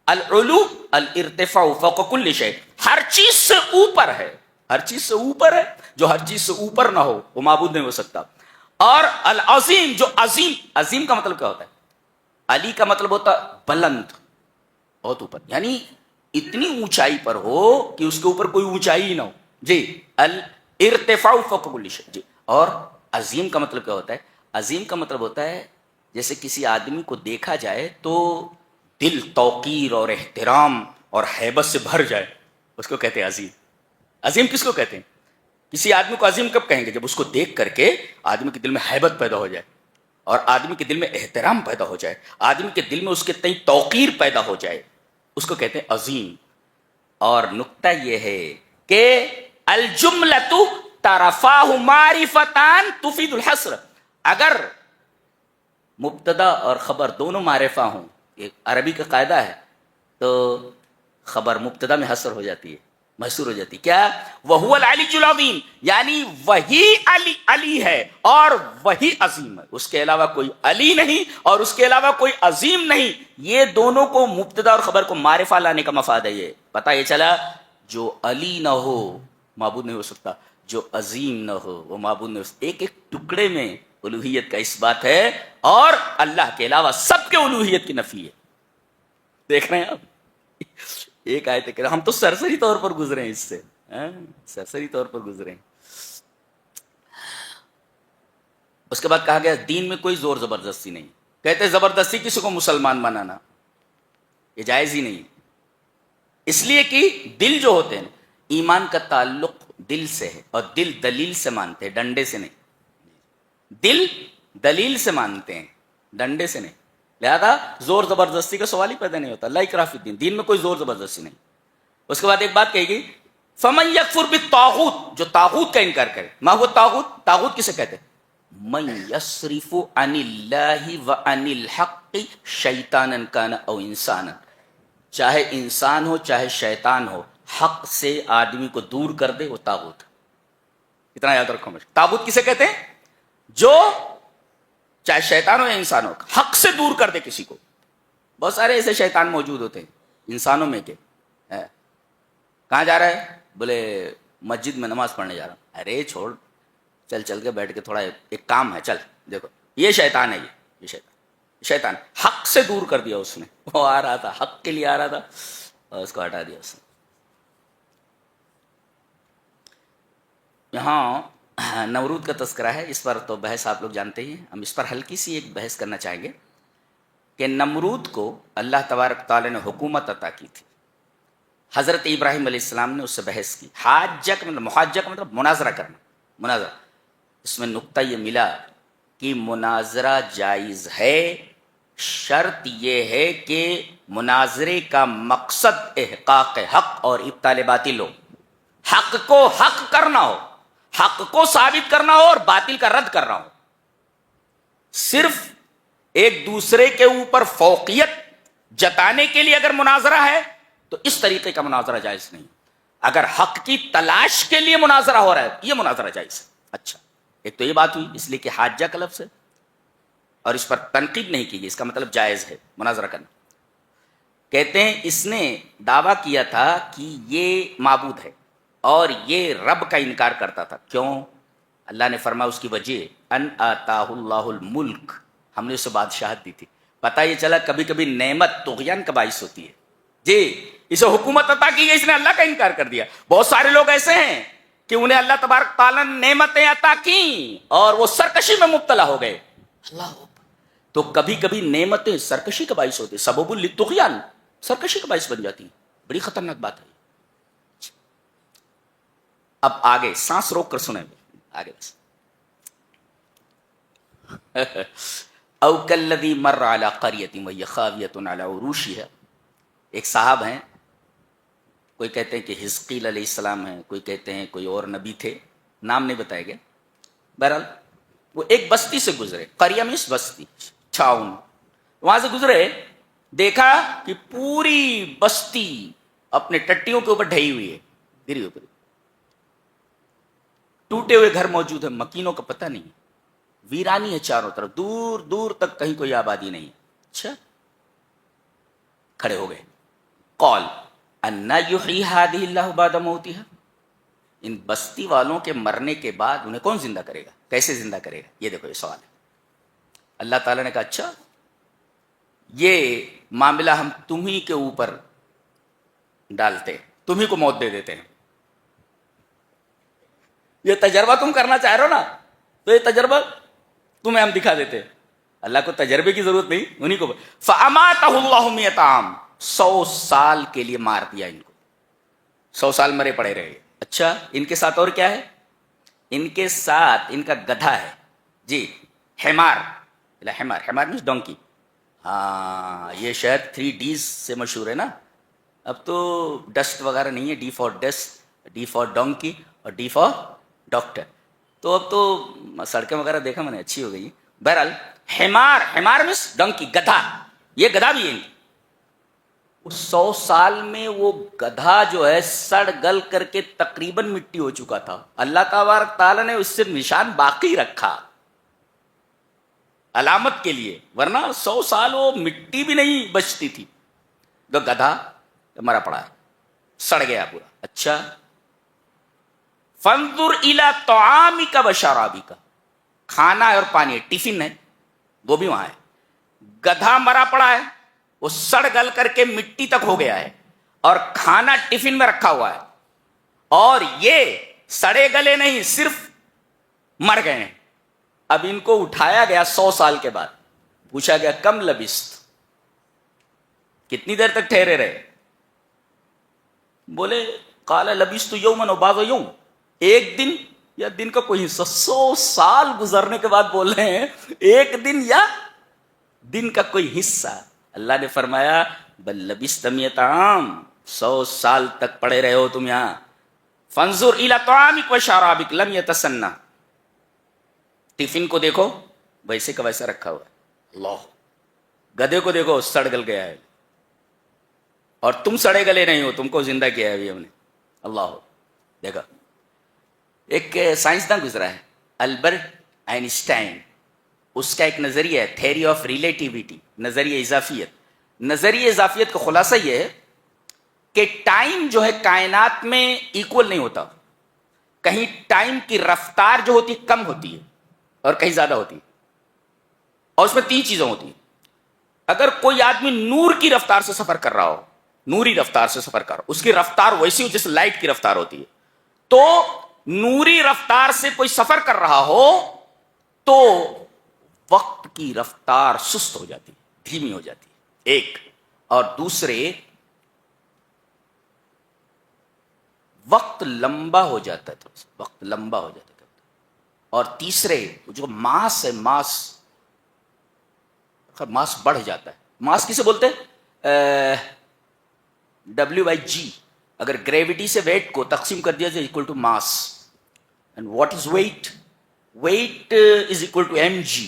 العلو الارتفاع فوق کل شیء، ہر چیز سے اوپر ہے، ہر چیز سے اوپر ہے، جو ہر چیز سے اوپر نہ ہو وہ معبود نہیں ہو سکتا۔ اور العظیم، جو عظیم، عظیم کا مطلب کیا ہوتا ہے؟ علی کا مطلب ہوتا ہے بلند، بہت اوپر، یعنی اتنی اونچائی پر ہو کہ اس کے اوپر کوئی اونچائی ہی نہ ہو۔ جی، الارتفاع فوق کل شیء۔ جی، اور عظیم کا مطلب کیا ہوتا ہے؟ عظیم کا مطلب ہوتا ہے جیسے کسی آدمی کو دیکھا جائے تو دل توقیر اور احترام اور ہیبت سے بھر جائے، اس کو کہتے ہیں عظیم۔ عظیم کس کو کہتے ہیں؟ کسی آدمی کو عظیم کب کہیں گے؟ جب اس کو دیکھ کر کے آدمی کے دل میں ہیبت پیدا ہو جائے، اور آدمی کے دل میں احترام پیدا ہو جائے، آدمی کے دل میں اس کے تئیں توقیر پیدا ہو جائے، اس کو کہتے ہیں عظیم۔ اور نکتہ یہ ہے کہ الجملۃ طرفاہ معرفتان تفید الحصر، اگر مبتدا اور خبر دونوں معرفہ ہوں، ایک عربی کا قاعدہ ہے، تو خبر مبتدا میں حصر ہو جاتی ہے، محصور ہو جاتی ہے۔ کیا؟ وہو العلی العظیم، یعنی وہی علی علی ہے اور وہی عظیم ہے، اس کے علاوہ کوئی علی نہیں اور اس کے علاوہ کوئی عظیم نہیں۔ یہ دونوں کو، مبتدا اور خبر کو معرفہ لانے کا مفاد ہے۔ یہ پتہ یہ چلا جو علی نہ ہو معبود نہیں ہو سکتا، جو عظیم نہ ہو وہ معبود نہیں ہو سکتا۔ ایک ایک ٹکڑے میں الوہیت کا اس بات ہے، اور اللہ کے علاوہ سب کے الوہیت کی نفی ہے۔ دیکھ رہے ہیں آپ، ایک آیت ہے، ہم تو سرسری طور پر گزرے ہیں اس سے، سرسری طور پر گزرے ہیں۔ اس کے بعد کہا گیا دین میں کوئی زور زبردستی نہیں، کہتے زبردستی کسی کو مسلمان بنانا یہ جائز ہی نہیں، اس لیے کہ دل جو ہوتے ہیں، ایمان کا تعلق دل سے ہے، اور دل دلیل سے مانتے ہیں، ڈنڈے سے نہیں۔ دل دلیل سے مانتے ہیں، ڈنڈے سے نہیں، لہذا زور زبردستی کا سوال ہی پیدا نہیں ہوتا۔ لا اکراہ فی الدین، دین میں کوئی زور زبردستی نہیں۔ اس کے بعد ایک بات کہی گئی، فمن یکفر بالطاغوت، جو طاغوت کا انکار کرے۔ ما هو الطاغوت؟ طاغوت کسے کہتے ہیں؟ من یصرف عن اللہ وعن الحق شیطانا کان او انسانا، چاہے انسان ہو چاہے شیطان ہو، حق سے آدمی کو دور کر دے وہ طاغوت۔ اتنا یاد رکھو مجھے، طاغوت کسے کہتے ہیں؟ جو چاہے شیطان ہو یا انسان ہو، حق سے دور کر دے کسی کو۔ بہت سارے ایسے شیطان موجود ہوتے ہیں انسانوں میں، کہ کہاں جا رہا ہے؟ بولے مسجد میں نماز پڑھنے جا رہا ہوں۔ ارے چھوڑ، چل چل کے بیٹھ کے تھوڑا ایک کام ہے، چل دیکھو، یہ شیطان ہے، یہ شیطان حق سے دور کر دیا اس نے۔ وہ آ رہا تھا، حق کے لیے آ رہا تھا، اور اس کو ہٹا دیا اس نے۔ یہاں نمرود کا تذکرہ ہے، اس پر تو بحث آپ لوگ جانتے ہی ہیں، ہم اس پر ہلکی سی ایک بحث کرنا چاہیں گے کہ نمرود کو اللہ تبارک تعالیٰ نے حکومت عطا کی تھی، حضرت ابراہیم علیہ السلام نے اس سے بحث کی۔ حاجہ کا مطلب، محاجہ کا مطلب مناظرہ کرنا، مناظرہ۔ اس میں نقطہ یہ ملا کہ مناظرہ جائز ہے، شرط یہ ہے کہ مناظرے کا مقصد احقاق حق اور ابطال باطل ہو، حق کو حق کرنا ہو، حق کو ثابت کرنا ہو اور باطل کا رد کرنا ہو۔ صرف ایک دوسرے کے اوپر فوقیت جتانے کے لیے اگر مناظرہ ہے تو اس طریقے کا مناظرہ جائز نہیں. اگر حق کی تلاش کے لیے مناظرہ ہو رہا ہے یہ مناظرہ جائز ہے. اچھا، ایک تو یہ بات ہوئی، اس لیے کہ حاجہ کا لفظ ہے اور اس پر تنقید نہیں کی گئی، اس کا مطلب جائز ہے مناظرہ کرنا. کہتے ہیں اس نے دعویٰ کیا تھا کہ یہ معبود ہے اور یہ رب کا انکار کرتا تھا. کیوں؟ اللہ نے فرمایا اس کی وجہ ان آتاہ اللہ الملک، ہم نے اسے بادشاہت دی تھی. پتہ یہ چلا کبھی کبھی نعمت طغیان کا باعث ہوتی ہے. جی، اسے حکومت عطا کی گئی، اس نے اللہ کا انکار کر دیا. بہت سارے لوگ ایسے ہیں کہ انہیں اللہ تبارک تعالیٰ نے نعمتیں عطا کی اور وہ سرکشی میں مبتلا ہو گئے. اللہ، تو کبھی کبھی نعمتیں سرکشی کا باعث ہوتی، سبب للطغیان، سرکشی کا باعث بن جاتی ہیں. بڑی خطرناک بات ہے. اب آگے سانس روک کر سنیں آگے بس. او کالذی مر علی قریۃ وہی خاویۃ علی عروشها. ایک صاحب ہیں، کوئی کہتے ہیں کہ حزقیل علیہ السلام ہیں، کوئی کہتے ہیں کوئی اور نبی تھے، نام نہیں بتایا گیا. بہرحال وہ ایک بستی سے گزرے، قریہ مینس بستی، ٹاؤن. وہاں سے گزرے، دیکھا کہ پوری بستی اپنے ٹٹیوں کے اوپر ڈھئی ہوئی ہے، گری ہوئی، ٹوٹے ہوئے گھر موجود ہیں، مکینوں کا پتہ نہیں، ویرانی ہے چاروں طرف، دور دور تک کہیں کوئی آبادی نہیں. اچھا، کھڑے ہو گئے. قال انا یحیی ہذہ اللہ بعد موتها. ان بستی والوں کے مرنے کے بعد انہیں کون زندہ کرے گا، کیسے زندہ کرے گا؟ یہ دیکھو یہ سوال ہے. اللہ تعالیٰ نے کہا اچھا یہ معاملہ ہم تمہیں کے اوپر ڈالتے، تمہیں کو موت دے دیتے ہیں. یہ تجربہ تم کرنا چاہ رہے ہو نا، تو یہ تجربہ تمہیں ہم دکھا دیتے. اللہ کو تجربے کی ضرورت نہیں، انہیں کو. فَأَمَاتَهُ اللَّهُ مِئَةَ عَامٍ. 100 سال کے لیے مار دیا ان کو، 100 سال مرے پڑے رہے. اچھا، ان کے ساتھ اور کیا ہے؟ ان کے ساتھ ان کا گدھا ہے. جی، حمار. حمار مینس ڈونکی. ہاں، یہ شاید 3 Ds سے مشہور ہے نا. اب تو ڈسٹ وغیرہ نہیں ہے، D for dust, D for donkey اور ڈی فار ڈاکٹر. تو اب تو سڑکیں وغیرہ دیکھا میں نے اچھی ہو گئی. بہرحال حمار مینس ڈونکی، گدھا. یہ گدھا بھی ہے. 100 سال میں وہ گدھا جو ہے سڑ گل کر کے تقریباً مٹی ہو چکا تھا. اللہ تبارک تعالیٰ نے اس سے نشان باقی رکھا علامت کے لیے، ورنہ 100 سال وہ مٹی بھی نہیں بچتی تھی. تو گدھا مرا پڑا ہے، سڑ گیا پورا. اچھا، فانظر الی طعامک وشرابک. کھانا اور پانی، ٹفن ہے وہ بھی وہاں ہے. گدھا مرا پڑا ہے، وہ سڑ گل کر کے مٹی تک ہو گیا ہے، اور کھانا ٹفن میں رکھا ہوا ہے. اور یہ سڑے گلے نہیں، صرف مر گئے ہیں. اب ان کو اٹھایا گیا 100 سال کے بعد، پوچھا گیا کم لبست، کتنی دیر تک ٹھہرے رہے؟ بولے قال لبست یوما و بعض یوم. ایک دن یا دن کا کوئی حصہ. 100 سال گزرنے کے بعد بول رہے ہیں ایک دن یا دن کا کوئی حصہ. اللہ نے فرمایا بل لبست مئۃ عام. 100 سال تک پڑے رہے ہو تم یہاں. فانظر الی طعامک وشرابک لم یتسنى. ٹفن کو دیکھو ویسے کا ویسا رکھا ہوا ہے. اللہ، گدھے کو دیکھو سڑ گل گیا ہے، اور تم سڑے گلے نہیں ہو، تم کو زندہ کیا ہے ابھی ہم نے. اللہ، دیکھا. ایک سائنسداں گزرا ہے البرٹ آئنسٹائن. اس کا ایک نظریہ ہے تھیوری آف ریلیٹیوٹی، نظریہ اضافیت. نظریہ اضافیت کا خلاصہ یہ ہے کہ ٹائم جو ہے کائنات میں ایکول نہیں ہوتا. کہیں ٹائم کی رفتار جو ہوتی ہے کم ہوتی ہے اور کہیں زیادہ ہوتی ہے. اور اس میں 3 چیزیں ہوتی ہیں. اگر کوئی آدمی نور کی رفتار سے سفر کر رہا ہو، نوری رفتار سے سفر کر رہا ہو، اس کی رفتار ویسی ہو جیسے لائٹ کی رفتار ہوتی ہے، تو نوری رفتار سے کوئی سفر کر رہا ہو تو وقت کی رفتار سست ہو جاتی ہے، دھیمی ہو جاتی ہے. ایک. اور دوسرے، وقت لمبا ہو جاتا ہے، وقت لمبا ہو جاتا ہے. اور تیسرے، جو ماس ہے، ماس بڑھ جاتا ہے. ماس کسے بولتے ہیں؟ W/G. اگر گریوٹی سے ویٹ کو تقسیم کر دیا جائے equal to mass. And what is weight? Weight is equal to mg.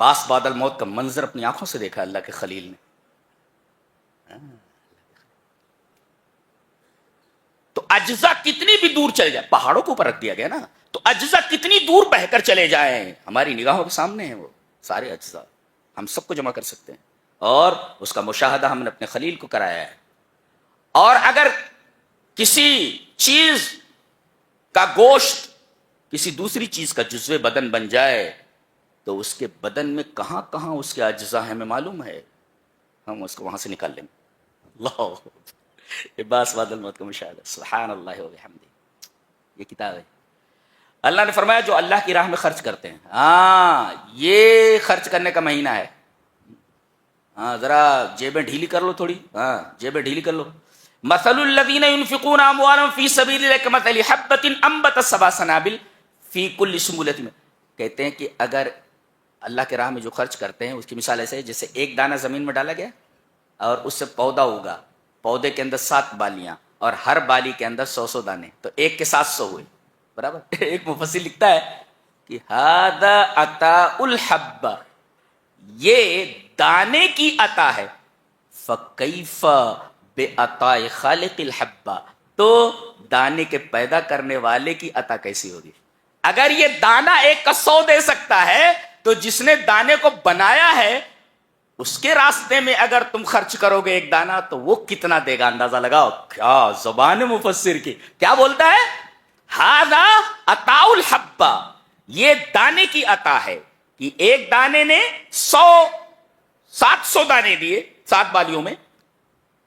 باس بعد الموت کا منظر اپنی آنکھوں سے دیکھا اللہ کے خلیل نے. تو اجزا کتنی بھی دور چلے جائیں، پہاڑوں کے اوپر رکھ دیا گیا نا، تو اجزا کتنی دور بہ کر چلے جائیں ہماری نگاہوں کے سامنے ہیں وہ سارے اجزا، ہم سب کو جمع کر سکتے ہیں. اور اس کا مشاہدہ ہم نے اپنے خلیل کو کرایا ہے. اور اگر کسی چیز کا گوشت کسی دوسری چیز کا جزو بدن بن جائے تو اس کے بدن میں کہاں کہاں اس کے اجزاء ہیں ہمیں معلوم ہے، ہم اس کو وہاں سے نکال لیں گے. اللہ، یہ باس بعد الموت کا مشاہدہ. سبحان اللہ و بحمدہ. یہ کتاب ہے. اللہ نے فرمایا جو اللہ کی راہ میں خرچ کرتے ہیں، ہاں یہ خرچ کرنے کا مہینہ ہے. ہاں ذرا جیبیں ڈھیلی کر لو تھوڑی، ہاں جیبیں ڈھیلی کر لو. مثل الذین ينفقون اموالهم فی سبیل اللہ کمثل حبۃ انبتت سبع سنابل فی کل سنبلۃ میں. کہتے ہیں کہ اگر اللہ کے راہ میں جو خرچ کرتے ہیں اس کی مثال ایسے ہے جیسے ایک دانہ زمین میں ڈالا گیا اور اس سے پودا ہوگا، پودے کے اندر 7 بالیاں اور ہر بالی کے اندر 100 دانے، تو ایک کے 700 ہوئے برابر. ایک مفسر لکھتا ہے کہ ھذا عطاء الحبہ، یہ دانے کی عطا ہے. فکیف بعطاء خالق الحبہ، تو دانے کے پیدا کرنے والے کی عطا کیسی ہوگی؟ اگر یہ دانہ ایک کا 100 دے سکتا ہے تو جس نے دانے کو بنایا ہے اس کے راستے میں اگر تم خرچ کرو گے ایک دانہ تو وہ کتنا دے گا، اندازہ لگاؤ. کیا زبان مفسر کی، کیا بولتا ہے؟ ھذا عطاء الحبہ، یہ دانے کی عطا ہے کہ ایک دانے نے 700 دانے دیے 7 بالیوں میں،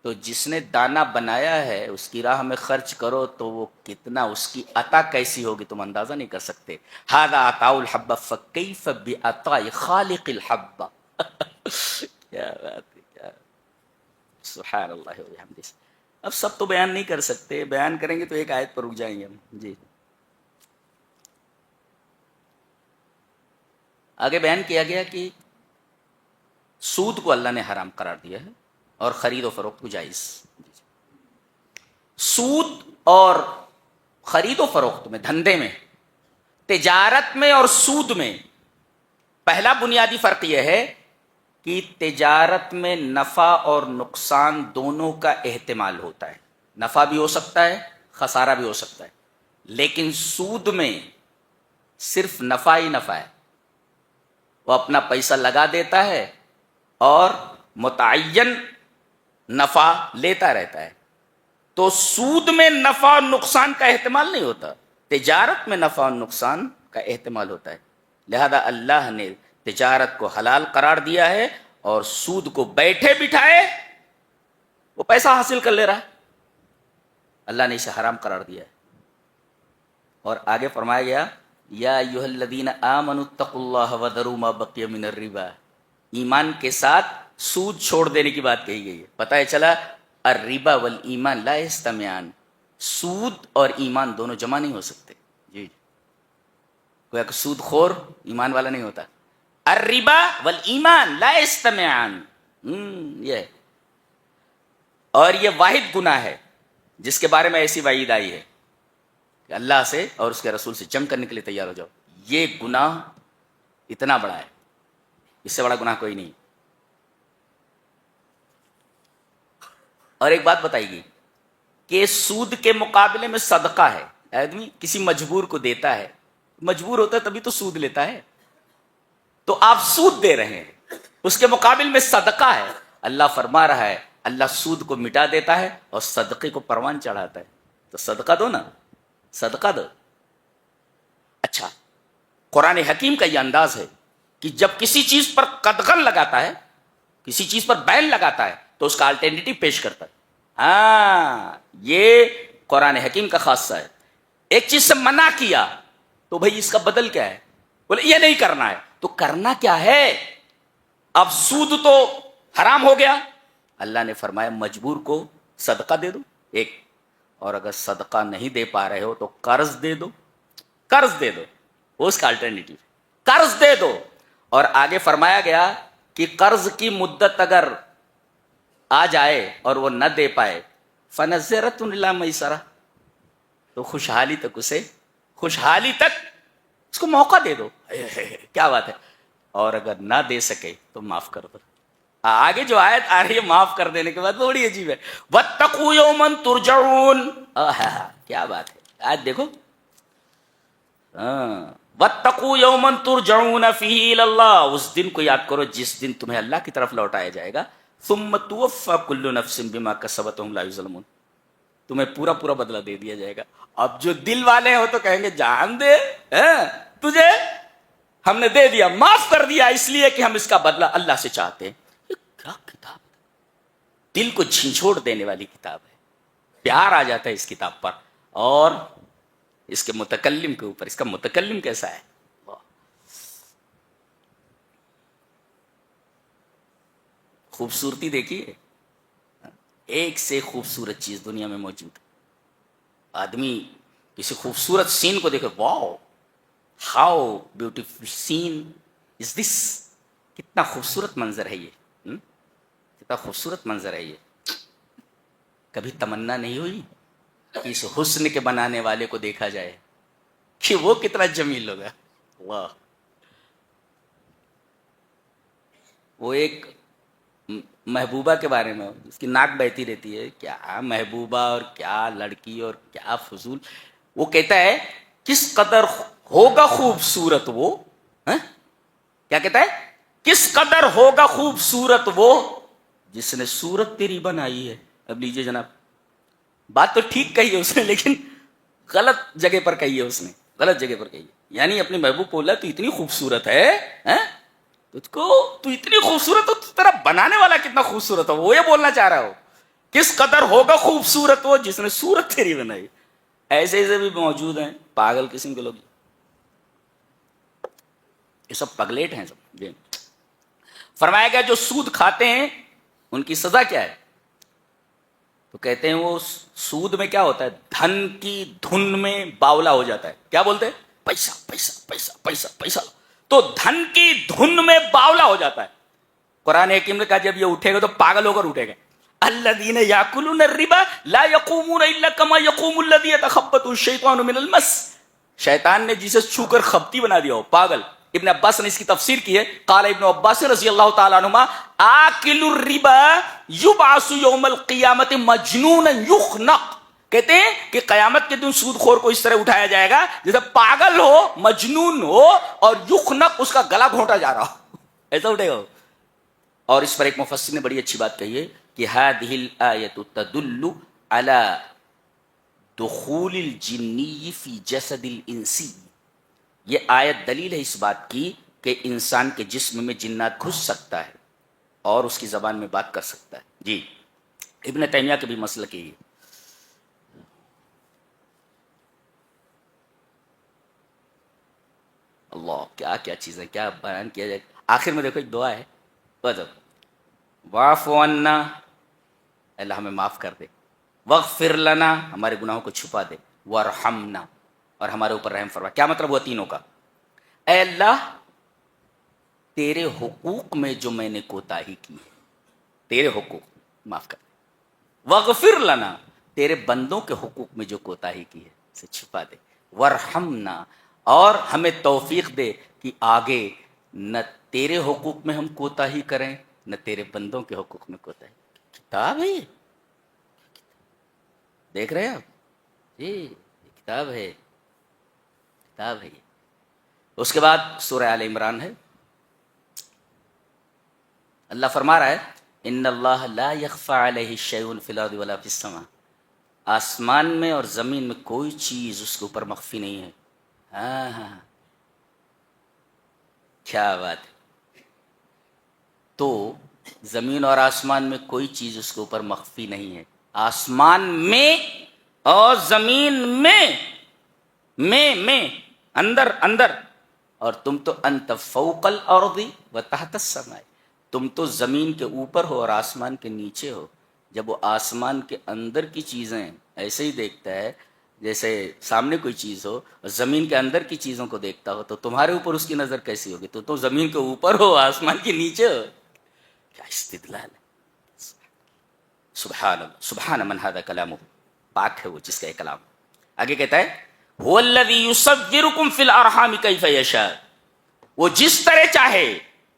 تو جس نے دانہ بنایا ہے اس کی راہ میں خرچ کرو تو وہ کتنا، اس کی عطا کیسی ہوگی تم اندازہ نہیں کر سکتے. ھذا عطاء الحبہ فکیف بعطاء خالق الحبہ. کیا بات ہے، کیا سبحان اللہ و بحمدہ. اب سب تو بیان نہیں کر سکتے، بیان کریں گے تو ایک آیت پر رک جائیں گے ہم. جی آگے بیان کیا گیا کہ سود کو اللہ نے حرام قرار دیا ہے اور خرید و فروخت کو جائز. سود اور خرید و فروخت میں، دھندے میں، تجارت میں اور سود میں پہلا بنیادی فرق یہ ہے کہ تجارت میں نفع اور نقصان دونوں کا احتمال ہوتا ہے. نفع بھی ہو سکتا ہے، خسارہ بھی ہو سکتا ہے. لیکن سود میں صرف نفع ہی نفع ہے. وہ اپنا پیسہ لگا دیتا ہے اور متعین نفع لیتا رہتا ہے. تو سود میں نفع اور نقصان کا احتمال نہیں ہوتا، تجارت میں نفع اور نقصان کا احتمال ہوتا ہے. لہذا اللہ نے تجارت کو حلال قرار دیا ہے اور سود کو بیٹھے بٹھائے وہ پیسہ حاصل کر لے رہا ہے، اللہ نے اسے حرام قرار دیا ہے. اور آگے فرمایا گیا یا ایھا الذین آمنوا اتقوا اللہ وذروا ما بقی من الربا. ایمان کے ساتھ سود چھوڑ دینے کی بات کہی گئی ہے. پتہ ہے چلا الربا والایمان لا یجتمعان، سود اور ایمان دونوں جمع نہیں ہو سکتے. جی گویا کہ سود خور ایمان والا نہیں ہوتا. الربا والایمان لا یجتمعان، یہ اور یہ واحد گناہ ہے جس کے بارے میں ایسی وعید آئی ہے کہ اللہ سے اور اس کے رسول سے جنگ کرنے کے لیے تیار ہو جاؤ. یہ گناہ اتنا بڑا ہے، اس سے بڑا گناہ کوئی نہیں. اور ایک بات بتائی گئی کہ سود کے مقابلے میں صدقہ ہے. آدمی کسی مجبور کو دیتا ہے، مجبور ہوتا ہے تبھی تو سود لیتا ہے. تو آپ سود دے رہے ہیں، اس کے مقابل میں صدقہ ہے. اللہ فرما رہا ہے اللہ سود کو مٹا دیتا ہے اور صدقے کو پروان چڑھاتا ہے. تو صدقہ دو نا، صدقہ دو. اچھا، قرآن حکیم کا یہ انداز ہے کہ جب کسی چیز پر قدغن لگاتا ہے، کسی چیز پر بین لگاتا ہے تو اس کا الٹرنیٹو پیش کرتا ہے. ہاں یہ قرآن حکیم کا خاصہ ہے. ایک چیز سے منع کیا تو بھئی اس کا بدل کیا ہے؟ بولے یہ نہیں کرنا ہے. تو کرنا کیا ہے؟ اب سود تو حرام ہو گیا. اللہ نے فرمایا مجبور کو صدقہ دے دو ایک، اور اگر صدقہ نہیں دے پا رہے ہو تو قرض دے دو. قرض دے دو، وہ اس کا الٹرنیٹو، قرض دے دو. اور آگے فرمایا گیا کہ قرض کی مدت اگر آ جائے اور وہ نہ دے پائے فنظرۃ الی میسرہ، تو خوشحالی تک اس کو موقع دے دو. کیا بات ہے، اور اگر نہ دے سکے تو معاف کر دو. آگے جو آیت آ رہی ہے معاف کر دینے کے بعد بڑی عجیب ہے. وَاتَّقُوا يَوْمًا تُرْجَعُونَ. کیا بات ہے آج دیکھو. وَاتَّقُوا يَوْمًا تُرْجَعُونَ فِيهِ إِلَى اللَّهِ. اس دن کو یاد کرو جس دن تمہیں اللہ کی طرف لوٹایا جائے گا. ثُمَّ تُوَفَّى كُلُّ نَفْسٍ بِمَا كَسَبَتْ وَهُمْ لَا يُظْلَمُونَ. تمہیں پورا پورا بدلہ دے دیا جائے گا. اب جو دل والے ہیں وہ تو کہیں گے جان دے تجھے ہم نے دے دیا, معاف کر دیا, اس لیے کہ ہم اس کا بدلہ اللہ سے چاہتے ہیں. یہ کیا کتاب ہے, دل کو جھنجھوڑ دینے والی کتاب ہے. پیار آ جاتا ہے اس کتاب پر اور اس کے متکلم کے اوپر. اس کا متکلم کیسا ہے, خوبصورتی دیکھیے. ایک سے خوبصورت چیز دنیا میں موجود ہے. آدمی کسی خوبصورت سین کو دیکھے, واو ہاؤ بیوٹیفل سین از دس. کتنا خوبصورت منظر ہے یہ, کتنا خوبصورت منظر ہے یہ. کبھی تمنا نہیں ہوئی کہ اس حسن کے بنانے والے کو دیکھا جائے کہ وہ کتنا جمیل ہوگا. واہ. وہ ایک محبوبہ کے بارے میں, اس کی ناک بہتی رہتی ہے, کیا محبوبہ اور کیا لڑکی اور کیا فضول. وہ کہتا ہے کس قدر ہوگا خوبصورت وہ, کیا کہتا ہے, کس قدر ہوگا خوبصورت وہ جس نے صورت تیری بنائی ہے. اب لیجئے جناب, بات تو ٹھیک کہی ہے اس نے لیکن غلط جگہ پر کہی ہے اس نے, غلط جگہ پر کہی ہے. یعنی اپنی محبوب کو بولا تو اتنی خوبصورت ہے, تجھ کو تو اتنی خوبصورت ہو, تیرا بنانے والا کتنا خوبصورت ہو. وہ یہ بولنا چاہ رہا ہو کس قدر ہوگا خوبصورت وہ جس نے صورت تیری بنائی. ایسے ایسے بھی موجود ہیں پاگل قسم کے لوگ, یہ سب پگلیٹ ہیں سب. فرمایا گیا جو سود کھاتے ہیں ان کی سزا کیا ہے, تو کہتے ہیں وہ سود میں کیا ہوتا ہے, دھن کی دھن میں باولا ہو جاتا ہے. کیا بولتے ہیں, پیسہ پیسہ پیسہ پیسہ پیسہ. تو دھن کی دھن میں باولا ہو جاتا ہے. قرآن حکیم نے کہا جب یہ اٹھے گا تو پاگل ہو کر اٹھے گا. الذین یاکلون الربا لا یقومون الا کما یقوم الذی یتخبطہ الشیطان من المس. شیطان نے جسے چھو کر خبتی بنا دیا ہو, پاگل. ابن عباس نے اس کی تفسیر کی ہے, قال ابن عباس رضی اللہ تعالی عنہما آکل الربا یبعث یوم القیامت مجنونا یخنق. کہتے ہیں کہ قیامت کے دن سود خور کو اس طرح اٹھایا جائے گا جیسے پاگل ہو, مجنون ہو, اور یخنق اس کا گلا گھونٹا جا رہا ہو, ایسا اٹھے گا. اور اس پر ایک مفسر نے بڑی اچھی بات کہی ہے کہ هذه الآیۃ تدل علی دخول الجنی فی جسد الانسی. یہ آیت دلیل ہے اس بات کی کہ انسان کے جسم میں جنات گھس سکتا ہے اور اس کی زبان میں بات کر سکتا ہے. جی, ابن تیمیہ کے بھی مسلک ہے. اللہ کیا کیا چیزیں کیا بیان کیا جائے. آخر میں دیکھو ایک دعا ہے, واعف عنا, اللہ ہمیں معاف کر دے, واغفر لنا, ہمارے گناہوں کو چھپا دے, وارحمنا, اور ہمارے اوپر رحم فرما. کیا مطلب ہوا تینوں کا, اے اللہ تیرے حقوق میں جو میں نے کوتاہی کی ہے, تیرے حقوق معاف کر دے. واغفر لنا, تیرے بندوں کے حقوق میں جو کوتاہی کی ہے اسے چھپا دے. وارحمنا, اور ہمیں توفیق دے کہ آگے نہ تیرے حقوق میں ہم کوتاہی کریں نہ تیرے بندوں کے حقوق میں کوتاہی. کتاب ہے یہ, دیکھ رہے ہیں آپ, جی یہ کتاب ہے, کتاب ہے یہ. اس کے بعد سورہ آل عمران ہے. اللہ فرما رہا ہے ان اللہ لا یخفی علیہ شیء فی الارض ولا فی السماء. آسمان میں اور زمین میں کوئی چیز اس کے اوپر مخفی نہیں ہے. ہاں کیا بات ہے. تو زمین اور آسمان میں کوئی چیز اس کے اوپر مخفی نہیں ہے. آسمان میں اور زمین میں اندر اندر, اور تم تو انت فوق الارض و تحت السماء, تم تو زمین کے اوپر ہو اور آسمان کے نیچے ہو. جب وہ آسمان کے اندر کی چیزیں ایسے ہی دیکھتا ہے جیسے سامنے کوئی چیز ہو, اور زمین کے اندر کی چیزوں کو دیکھتا ہو, تو تمہارے اوپر اس کی نظر کیسی ہوگی. تو زمین کے اوپر ہو آسمان کے نیچے ہو. کیا استدلال ہے. سبحان اللہ, سبحان من ھذا کلامہ, پاک ہے وہ جس کا یہ کلام. آگے کہتا ہے هو الذی یصورکم فی الارحام کیف یشاء, وہ جس طرح چاہے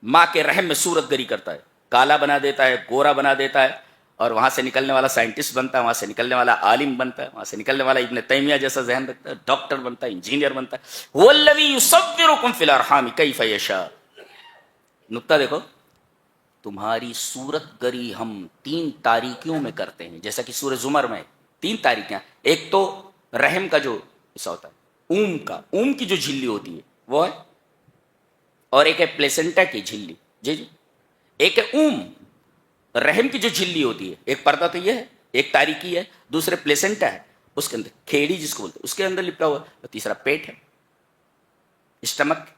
ماں کے رحم میں صورت گری کرتا ہے، کالا بنا دیتا ہے، گورا بنا دیتا ہے، اور وہاں سے نکلنے والا سائنٹسٹ بنتا ہے، وہاں سے نکلنے والا عالم بنتا ہے، وہاں سے نکلنے والا ابن تیمیہ جیسا ذہن رکھتا ہے، ڈاکٹر بنتا ہے، انجینئر بنتا ہے۔ والذی یصورکم فی الارحام کیف یشاء۔ نقطہ دیکھو، تمہاری صورت گری ہم 3 تاریکیوں میں کرتے ہیں، جیسا کہ سورہ زمر میں 3 تاریکیاں، ایک تو رحم کا جو حصہ ہوتا ہے، اون کا، اون کی جو جھلی ہوتی ہے وہ ہے، اور ایک ہے پلیسنٹا کی جھلی، جی جی، ایک ہے اون، رحم کی جو جھلی ہوتی ہے، ایک پردہ تو یہ ہے، ایک تاریکی ہے، دوسرے پلیسنٹا ہے، اس کے اندر کھیڑی جس کو بولتے ہیں اس کے اندر لپٹا ہوا ہے، اور تیسرا پیٹ ہے، اسٹمک۔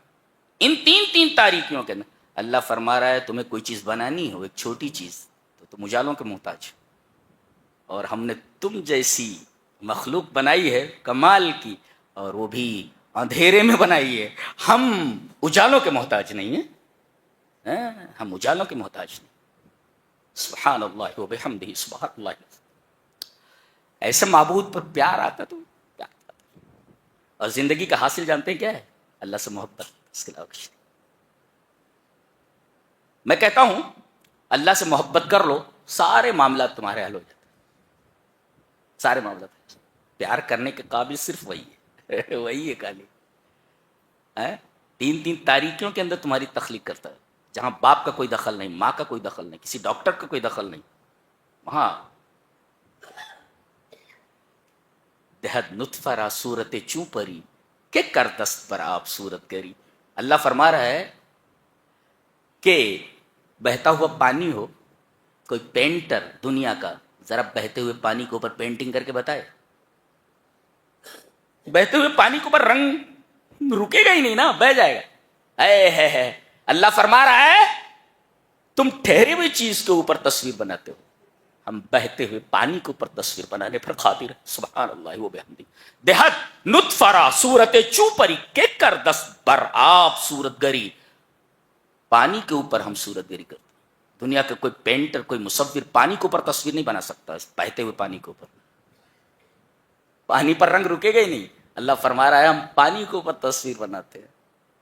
ان 3 تاریکیوں کے اندر اللہ فرما رہا ہے تمہیں کوئی چیز بنانی ہو، ایک چھوٹی چیز، تو تم اجالوں کے محتاج، اور ہم نے تم جیسی مخلوق بنائی ہے کمال کی، اور وہ بھی اندھیرے میں بنائی ہے، ہم اجالوں کے محتاج نہیں ہیں، ہم اجالوں کے محتاج نہیں۔ سبحان اللہ و بحمدہ، سبحان اللہ۔ ایسے معبود پر پیار آتا تو پیار آتا۔ اور زندگی کا حاصل جانتے ہیں کیا ہے؟ اللہ سے محبت، اس کے علاوہ کچھ نہیں۔ میں کہتا ہوں اللہ سے محبت کر لو، سارے معاملات تمہارے حل ہو جاتے ہیں، سارے معاملات۔ پیار کرنے کے قابل صرف وہی ہے وہی ہے خالی۔ 3 تاریکیوں کے اندر تمہاری تخلیق کرتا ہے، جہاں باپ کا کوئی دخل نہیں، ماں کا کوئی دخل نہیں، کسی ڈاکٹر کا کوئی دخل نہیں، وہاں دہد نطفہ را صورت چوں پری کہ کر دست پر آپ صورت کری۔ اللہ فرما رہا ہے کہ بہتا ہوا پانی ہو، کوئی پینٹر دنیا کا ذرا بہتے ہوئے پانی کے اوپر پینٹنگ کر کے بتائے، بہتے ہوئے پانی کے اوپر رنگ رکے گا ہی نہیں نا، بہ جائے گا۔ ہے اللہ فرما رہا ہے تم ٹھہری ہوئی چیز کے اوپر تصویر بناتے ہو، ہم بہتے ہوئے پانی کے اوپر تصویر بنانے پر قادر ہے۔ سبحان اللہ و بحمدہ۔ دہت نطفہ را صورت چوں پری کہ کر دست بر آپ صورت گری، پانی کے اوپر ہم صورت گری کرتے ہیں۔ دنیا کا کوئی پینٹر، کوئی مصور پانی کے اوپر تصویر نہیں بنا سکتا، بہتے ہوئے پانی کے اوپر، پانی پر رنگ رکے گا ہی نہیں۔ اللہ فرما رہا ہے ہم پانی کے اوپر تصویر بناتے ہیں۔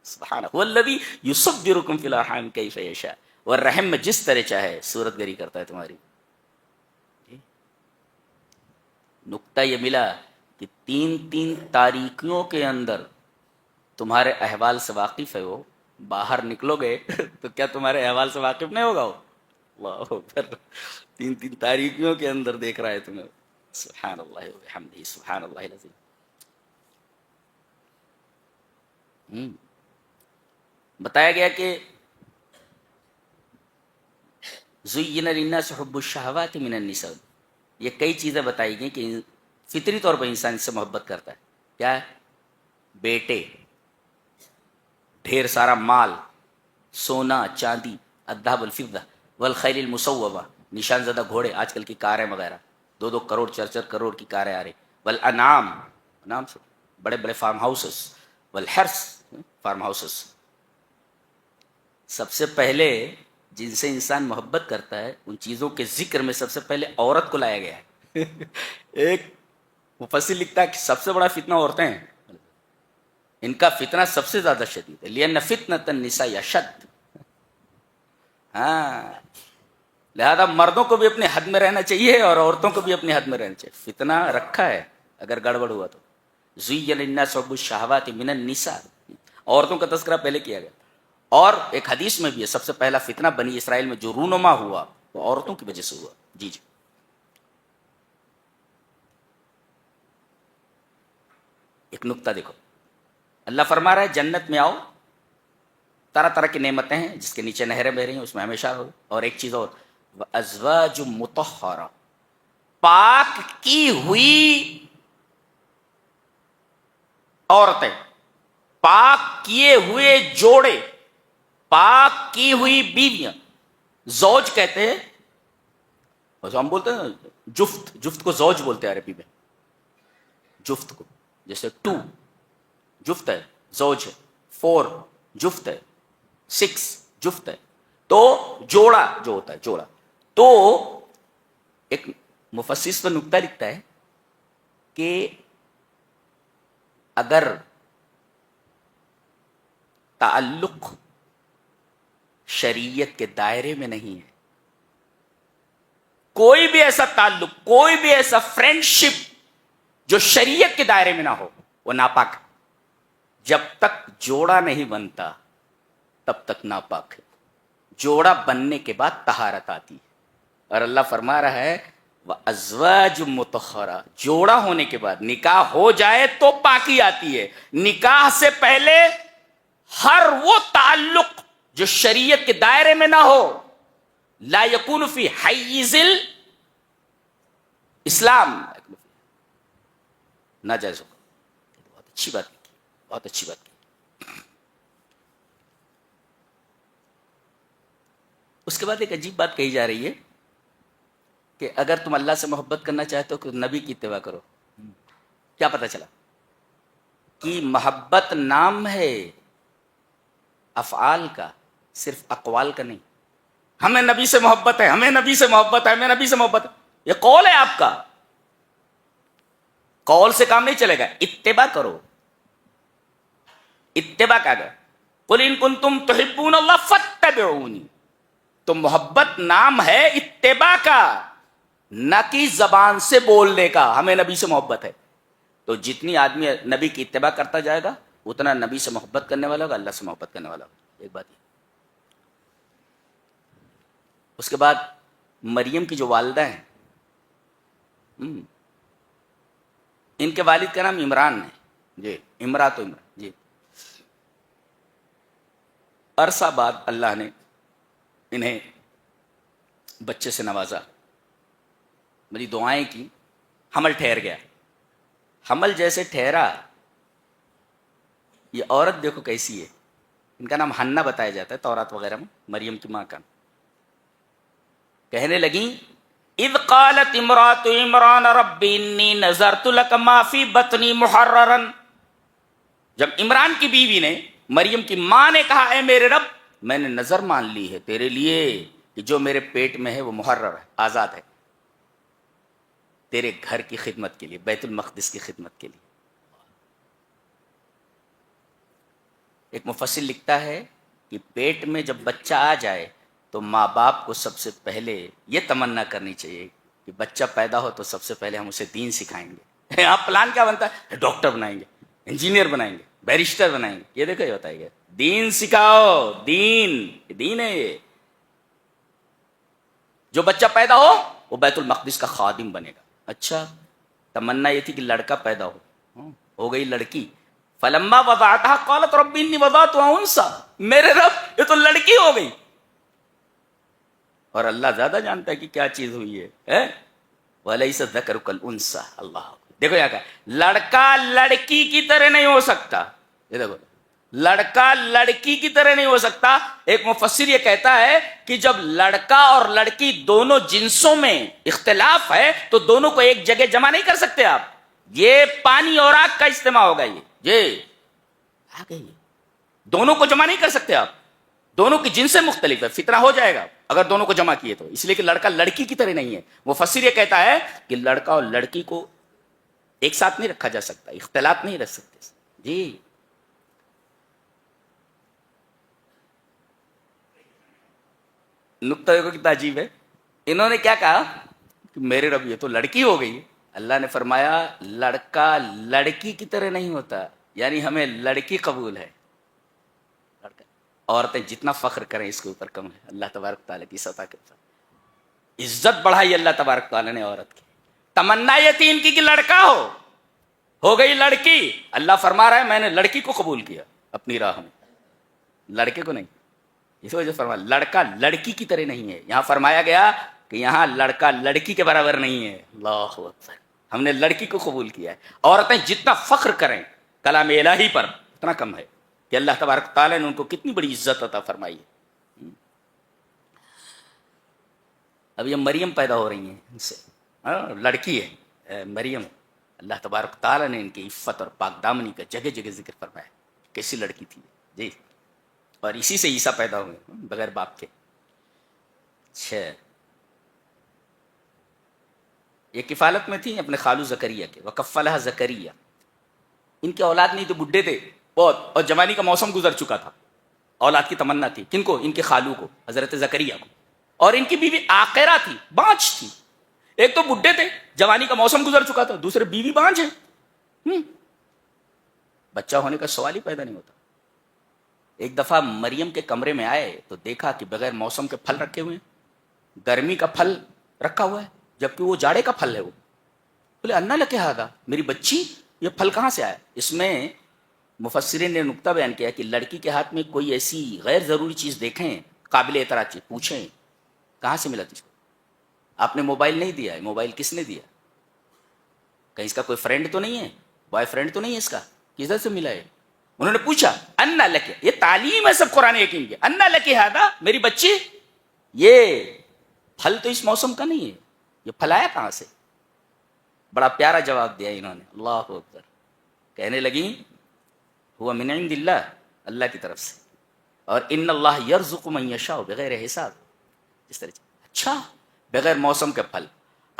سبحان اللہ، والذی یصورکم فی الارحام کیف یشاء، اور رحم میں جس طرح چاہے صورت گری کرتا ہے تمہاری۔ نقطہ یہ ملا کہ 3 تاریکیوں کے اندر تمہارے احوال سے واقف ہے، وہ باہر نکلو گے تو کیا تمہارے احوال سے واقف نہیں ہوگا وہ؟ اللہ اکبر، 3 تاریکیوں کے اندر دیکھ رہا ہے تمہیں۔ سبحان اللہ و بحمدہ، سبحان اللہ العظیم۔ بتایا گیا کہ زین للناس حب الشہوات من النساء، یہ کئی چیزیں بتائی گئی کہ فطری طور پر انسان اس سے محبت کرتا ہے۔ کیا ہے؟ بیٹے، ڈھیر سارا مال، سونا چاندی، الذهب والفضہ والخیل المصوبہ، نشان زدہ گھوڑے، آج کل کی کاریں وغیرہ، 2 کروڑ 4 کروڑ کی کاریں آ رہی، والانعام، نام سے بڑے بڑے فارم ہاؤسز، والحرث، فارم ہاؤسز۔ سب سے پہلے جن سے انسان محبت کرتا ہے ان چیزوں کے ذکر میں سب سے پہلے عورت کو لایا گیا ہے۔ ایک مفسر لکھتا ہے کہ سب سے بڑا فتنہ عورتیں ہیں، ان کا فتنہ سب سے زیادہ شدید ہے، لأن فتنة النساء اشد۔ ہاں، لہذا مردوں کو بھی اپنے حد میں رہنا چاہیے اور عورتوں کو بھی اپنے حد میں رہنا چاہیے، فتنہ رکھا ہے اگر گڑبڑ ہوا تو۔ زین للناس حب الشہوات من النساء، عورتوں کا تذکرہ پہلے کیا گیا، اور ایک حدیث میں بھی ہے سب سے پہلا فتنہ بنی اسرائیل میں جو رونما ہوا وہ عورتوں کی وجہ سے ہوا۔ جی جی، ایک نقطہ دیکھو، اللہ فرما رہا ہے جنت میں آؤ، طرح طرح کی نعمتیں ہیں جس کے نیچے نہریں بہ رہی ہیں، اس میں ہمیشہ رہو، اور ایک چیز اور، وازواج مطہرہ، پاک کی ہوئی عورتیں، پاک کیے ہوئے جوڑے، پاک کی ہوئی بیویاں، زوج کہتے ہیں، ہم بولتے ہیں جفت، جفت کو زوج بولتے ہیں عربی میں، جفت کو، جیسے 2 جفت ہے، زوج ہے، 4 جفت ہے، 6 جفت ہے، تو جوڑا جو ہوتا ہے جوڑا۔ تو ایک مفسر پر نکتہ لکھتا ہے کہ اگر تعلق شریعت کے دائرے میں نہیں ہے. کوئی بھی ایسا تعلق، کوئی بھی ایسا فرینڈشپ جو شریعت کے دائرے میں نہ ہو وہ ناپاک ہے. جب تک جوڑا نہیں بنتا تب تک ناپاک ہے. جوڑا بننے کے بعد طہارت آتی ہے. اور اللہ فرما رہا ہے وَأَزْوَاجٌ مُطَهَّرَةٌ، جوڑا ہونے کے بعد نکاح ہو جائے تو پاکی آتی ہے. نکاح سے پہلے ہر وہ تعلق جو شریعت کے دائرے میں نہ ہو، لا یکون فی حیز اسلام، ناجائز ہوگا. بہت اچھی بات کی، بہت اچھی بات کی. اس کے بعد ایک عجیب بات کہی جا رہی ہے کہ اگر تم اللہ سے محبت کرنا چاہتے ہو تو نبی کی اتباع کرو. کیا پتہ چلا کہ محبت نام ہے افعال کا، صرف اقوال کا نہیں. ہمیں نبی سے محبت ہے، ہمیں نبی سے محبت ہے، ہمیں نبی سے محبت ہے، یہ قول ہے آپ کا. قول سے کام نہیں چلے گا، اتباع کرو. اتباع کیا گیا؟ قل ان کنتم تحبون اللہ فاتبعونی. تو محبت نام ہے اتباع کا، نہ کہ زبان سے بولنے کا ہمیں نبی سے محبت ہے. تو جتنی آدمی نبی کی اتباع کرتا جائے گا اتنا نبی سے محبت کرنے والا ہوگا، اللہ سے محبت کرنے والا ہوگا. ایک بات یہ. اس کے بعد مریم کی جو والدہ ہیں، ان کے والد کا نام عمران ہے. جی امرات و عمران. جی عرصہ بعد اللہ نے انہیں بچے سے نوازا، بڑی دعائیں کی، حمل ٹھہر گیا. حمل جیسے ٹھہرا، یہ عورت دیکھو کیسی ہے. ان کا نام حنہ بتایا جاتا ہے تورات وغیرہ میں، مریم کی ماں کا. کہنے لگیں اذ قالت امرات عمران رب انی نذرت لک ما فی بطنی محررا. جب عمران کی بیوی نے، مریم کی ماں نے کہا اے میرے رب، میں نے نظر مان لی ہے تیرے لیے کہ جو میرے پیٹ میں ہے وہ محرر ہے، آزاد ہے، تیرے گھر کی خدمت کے لیے، بیت المقدس کی خدمت کے لیے. ایک مفسر لکھتا ہے کہ پیٹ میں جب بچہ آ جائے تو ماں باپ کو سب سے پہلے یہ تمنا کرنی چاہیے کہ بچہ پیدا ہو تو سب سے پہلے ہم اسے دین سکھائیں گے. آپ پلان کیا بنتا ہے؟ ڈاکٹر بنائیں گے، انجینئر بنائیں گے، بیرسٹر بنائیں گے. یہ دیکھو یہ بتائے گا دین سکھاؤ. دین ہے یہ. جو بچہ پیدا ہو وہ بیت المقدس کا خادم بنے گا. اچھا تمنا یہ تھی کہ لڑکا پیدا ہو گئی لڑکی. فلما وضعتها قالت رب انی وضعتها انثى. میرے رب یہ تو لڑکی ہو گئی. اور اللہ زیادہ جانتا ہے کہ کیا چیز ہوئی ہے. وَلَيْسَ الذَّكَرُ كَالْأُنثَىٰ. اللہ دیکھو یہاں کا لڑکا لڑکی کی طرح نہیں ہو سکتا. یہ دیکھو لڑکا لڑکی کی طرح نہیں ہو سکتا. ایک مفسر یہ کہتا ہے کہ جب لڑکا اور لڑکی دونوں جنسوں میں اختلاف ہے تو دونوں کو ایک جگہ جمع نہیں کر سکتے آپ. یہ پانی اور آگ کا اجتماع ہوگا. یہ آ گئی، دونوں کو جمع نہیں کر سکتے آپ. دونوں کی جنسیں مختلف ہے، فتنہ ہو جائے گا اگر دونوں کو جمع کیے تو. اس لیے کہ لڑکا لڑکی کی طرح نہیں ہے. مفسر یہ کہتا ہے کہ لڑکا اور لڑکی کو ایک ساتھ نہیں رکھا جا سکتا، اختلاط نہیں رکھ سکتے. جی نقطہ دیکھو کتنا عجیب ہے. انہوں نے کیا کہا کہ میرے رب یہ تو لڑکی ہو گئی. اللہ نے فرمایا لڑکا لڑکی کی طرح نہیں ہوتا، یعنی ہمیں لڑکی قبول ہے. عورتیں جتنا فخر کریں اس کے اوپر کم ہے. اللہ تبارک تعالیٰ کی سطح کے اوپر عزت بڑھائی اللہ تبارک تعالیٰ نے عورت کی. تمنا یہ تھی ان کی کہ لڑکا ہو گئی لڑکی. اللہ فرما رہا ہے میں نے لڑکی کو قبول کیا اپنی راہ میں، لڑکے کو نہیں. اس وجہ سے فرمایا لڑکا لڑکی کی طرح نہیں ہے. یہاں فرمایا گیا کہ یہاں لڑکا لڑکی کے برابر نہیں ہے. اللہ اکبر. ہم نے لڑکی کو قبول کیا ہے. عورتیں جتنا فخر کریں کلام الہی پر اتنا کم ہے کہ اللہ تبارک تعالیٰ نے ان کو کتنی بڑی عزت عطا فرمائی ہے. اب یہ مریم پیدا ہو رہی ہیں ان سے، لڑکی ہے مریم. اللہ تبارک تعالیٰ نے ان کی عفت اور پاک دامنی کا جگہ جگہ ذکر فرمایا. کیسی لڑکی تھی جی. اور اسی سے عیسیٰ پیدا ہوئے بغیر باپ کے. اچھا یہ کفالت میں تھی اپنے خالو زکریا کے. وکفلها زکریا. ان کے اولاد نہیں تو بڈھے تھے بہت، اور جوانی کا موسم گزر چکا تھا. اولاد کی تمنا تھی. کن کو؟ ان کے خالو کو, حضرت زکریا کو. اور ان کی بیوی عاقرہ تھی, بانجھ تھی. ایک تو بڈھے تھے, جوانی کا موسم گزر چکا تھا, دوسرے بیوی بانجھ ہے. بچہ ہونے کا سوال ہی پیدا نہیں ہوتا. ایک دفعہ مریم کے کمرے میں آئے تو دیکھا کہ بغیر موسم کے پھل رکھے ہوئے ہیں, گرمی کا پھل رکھا ہوا ہے جبکہ وہ جاڑے کا پھل ہے. وہ بولے انا لکے ہادا, میری بچی یہ پھل کہاں سے آیا؟ اس میں مفسرین نے نقطہ بیان کیا کہ لڑکی کے ہاتھ میں کوئی ایسی غیر ضروری چیز دیکھیں, قابل اعتراض چیز, پوچھیں کہاں سے ملا تجھ کو؟ آپ نے موبائل نہیں دیا ہے, موبائل کس نے دیا؟ کہیں اس کا کوئی فرینڈ تو نہیں ہے, بوائے فرینڈ تو نہیں ہے اس کا, کدھر سے ملا ہے؟ انہوں نے پوچھا انا لکے, یہ تعلیم ہے سب قرآن حکیم کی, انا لکے ہادا, میری بچی یہ پھل تو اس موسم کا نہیں ہے, یہ پھل آیا کہاں سے؟ بڑا پیارا جواب دیا انہوں نے, اللہ اکبر. کہنے لگی ہوا من عند اللہ, اللہ کی طرف سے, اور ان اللہ یرزق من یشاء بغیر حساب. اس طرح اچھا بغیر موسم کے پھل.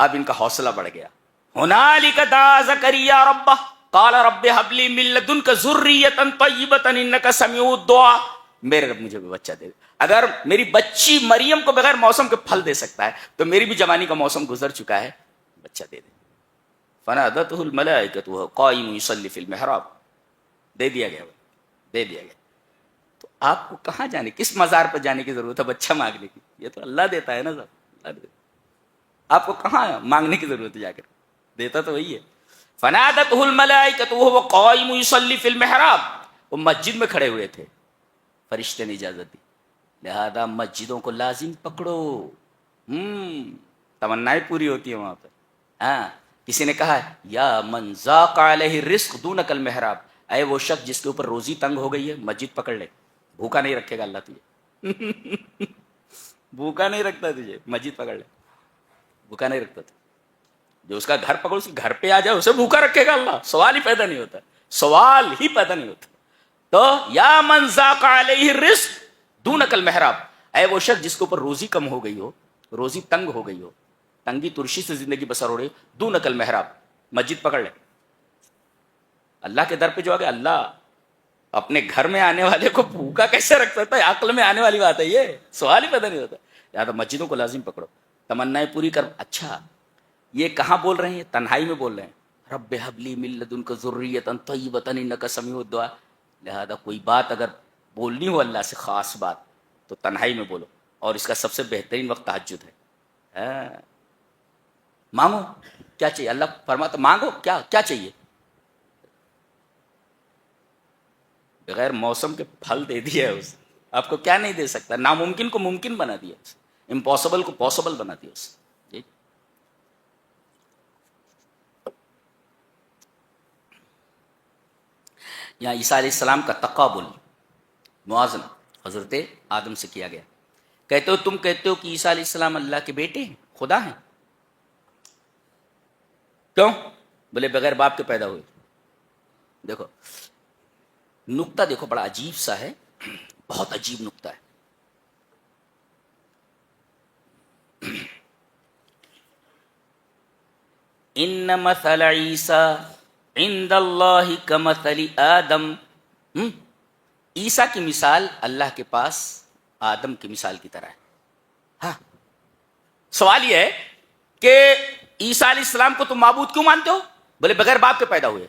اب ان کا حوصلہ بڑھ گیا. ہنالک دعا زکریا ربہ قال رب ہب لی من لدنک ذریۃ طیبۃ انک سمیع الدعاء. میرے رب مجھے بھی بچہ دے. اگر میری بچی مریم کو بغیر موسم کے پھل دے سکتا ہے تو میری بھی جوانی کا موسم گزر چکا ہے, بچہ دے دے. فنادته الملائکۃ وهو قائم یصلی فی المحراب. دے دیا گیا, دے دیا گیا. تو آپ کو کہاں جانے, کس مزار پر جانے کی ضرورت ہے بچہ مانگنے کی؟ یہ تو اللہ دیتا ہے نا سب, اللہ دیتا. آپ کو کہاں مانگنے کی ضرورت ہے, جا کر دیتا تو وہی ہے. فنادته الملائکۃ وهو قائم یصلی فی المحراب. وہ مسجد میں کھڑے ہوئے تھے, فرشتے نے اجازت دی, لہذا مسجدوں کو لازم پکڑو, تمنائیں پوری ہوتی ہیں وہاں پر. ہاں, کسی نے کہا یا من ذاق علیہ الرزق دونک المحراب, اے وہ شخص جس کے اوپر روزی تنگ ہو گئی ہے, مسجد پکڑ لے, بھوکا نہیں رکھے گا اللہ تجھے. بھوکا نہیں رکھتا تجھے, مسجد پکڑ لے, بھوکا نہیں رکھتا تجھے. جو اس کا گھر پکڑو, اس کے گھر پہ آ جائے, اسے بھوکا رکھے گا اللہ. سوال ہی پیدا نہیں ہوتا, سوال ہی پیدا نہیں ہوتا. تو یا من ذاق علیہ الرزق دونک المحراب, اے وہ شخص جس کے اوپر روزی کم ہو گئی ہو, روزی تنگ ہو گئی ہو, تنگی ترشی سے زندگی بسر ہو رہی, دونک المحراب, مسجد پکڑ لے. اللہ کے در پہ جو آ گیا, اللہ اپنے گھر میں آنے والے کو بھوکا کیسے رکھ سکتا ہے؟ عقل میں آنے والی بات ہے یہ, سوال ہی پیدا نہیں ہوتا. یاد مسجدوں کو لازم پکڑو, تمنائیں پوری کر. اچھا یہ کہاں بول رہے ہیں؟ تنہائی میں بول رہے ہیں. رب ہب لی من لدنک ذریۃ طیبۃ انک سمیع الدعاء. لہذا کوئی بات اگر بولنی ہو اللہ سے, خاص بات, تو تنہائی میں بولو, اور اس کا سب سے بہترین وقت تہجد ہے. مانگو کیا چاہیے, اللہ فرماتا مانگو کیا کیا چاہیے. بغیر موسم کے پھل دے دیا ہے اسے, آپ کو کیا نہیں دے سکتا. ناممکن کو ممکن بنا دیا اسے, امپاسبل کو پاسبل بنا دیا اسے. جی یہاں عیسیٰ علیہ السلام کا تقابل, موازنہ حضرت آدم سے کیا گیا. کہتے ہو, تم کہتے ہو کہ عیسیٰ علیہ السلام اللہ کے بیٹے ہیں, خدا ہیں. کیوں؟ بولے بغیر باپ کے پیدا ہوئے. دیکھو نقطہ, دیکھو بڑا عجیب سا ہے, بہت عجیب نقطہ ہے. ان مثل عیسیٰ عند اللہ کمثل آدم. عیسیٰ کی مثال اللہ کے پاس آدم کی مثال کی طرح ہے. ہاں, سوال یہ ہے کہ عیسیٰ علیہ السلام کو تم معبود کیوں مانتے ہو؟ بولے بغیر باپ کے پیدا ہوئے.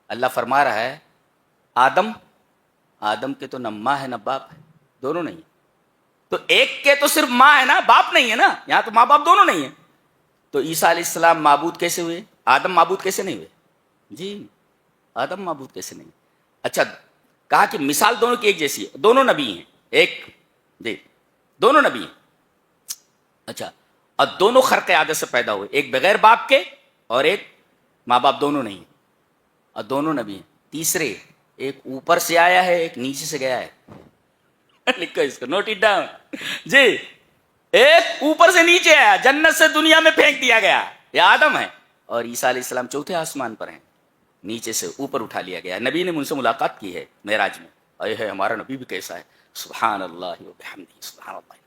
اللہ فرما رہا ہے آدم کے تو نہ ماں ہے نہ باپ ہے, دونوں نہیں. تو ایک کے تو صرف ماں ہے نا, باپ نہیں ہے نا, یہاں تو ماں باپ دونوں نہیں ہیں. تو عیسیٰ علیہ السلام معبود کیسے ہوئے؟ آدم معبود کیسے نہیں ہوئے؟ جی آدم معبود کیسے نہیں. اچھا کہا کہ مثال دونوں کی ایک جیسی ہے, دونوں نبی ہیں, ایک جی دونوں نبی ہیں. اچھا, اور دونوں خرق عادت سے پیدا ہوئے, ایک بغیر باپ کے اور ایک ماں باپ دونوں نہیں, اور دونوں نبی ہیں. تیسرے ایک اوپر سے آیا ہے, ایک نیچے سے گیا ہے. لکھو اس کو, نوٹ اٹ ڈاؤن. جی ایک اوپر سے نیچے آیا, جنت سے دنیا میں پھینک دیا گیا, یہ آدم ہے. اور عیسیٰ علیہ السلام چوتھے آسمان پر ہیں, نیچے سے اوپر اٹھا لیا گیا. نبی نے ان سے ملاقات کی ہے معراج میں. اے ہے ہمارا نبی بھی کیسا ہے, سبحان اللہ و بحمدہ, سبحان اللہ.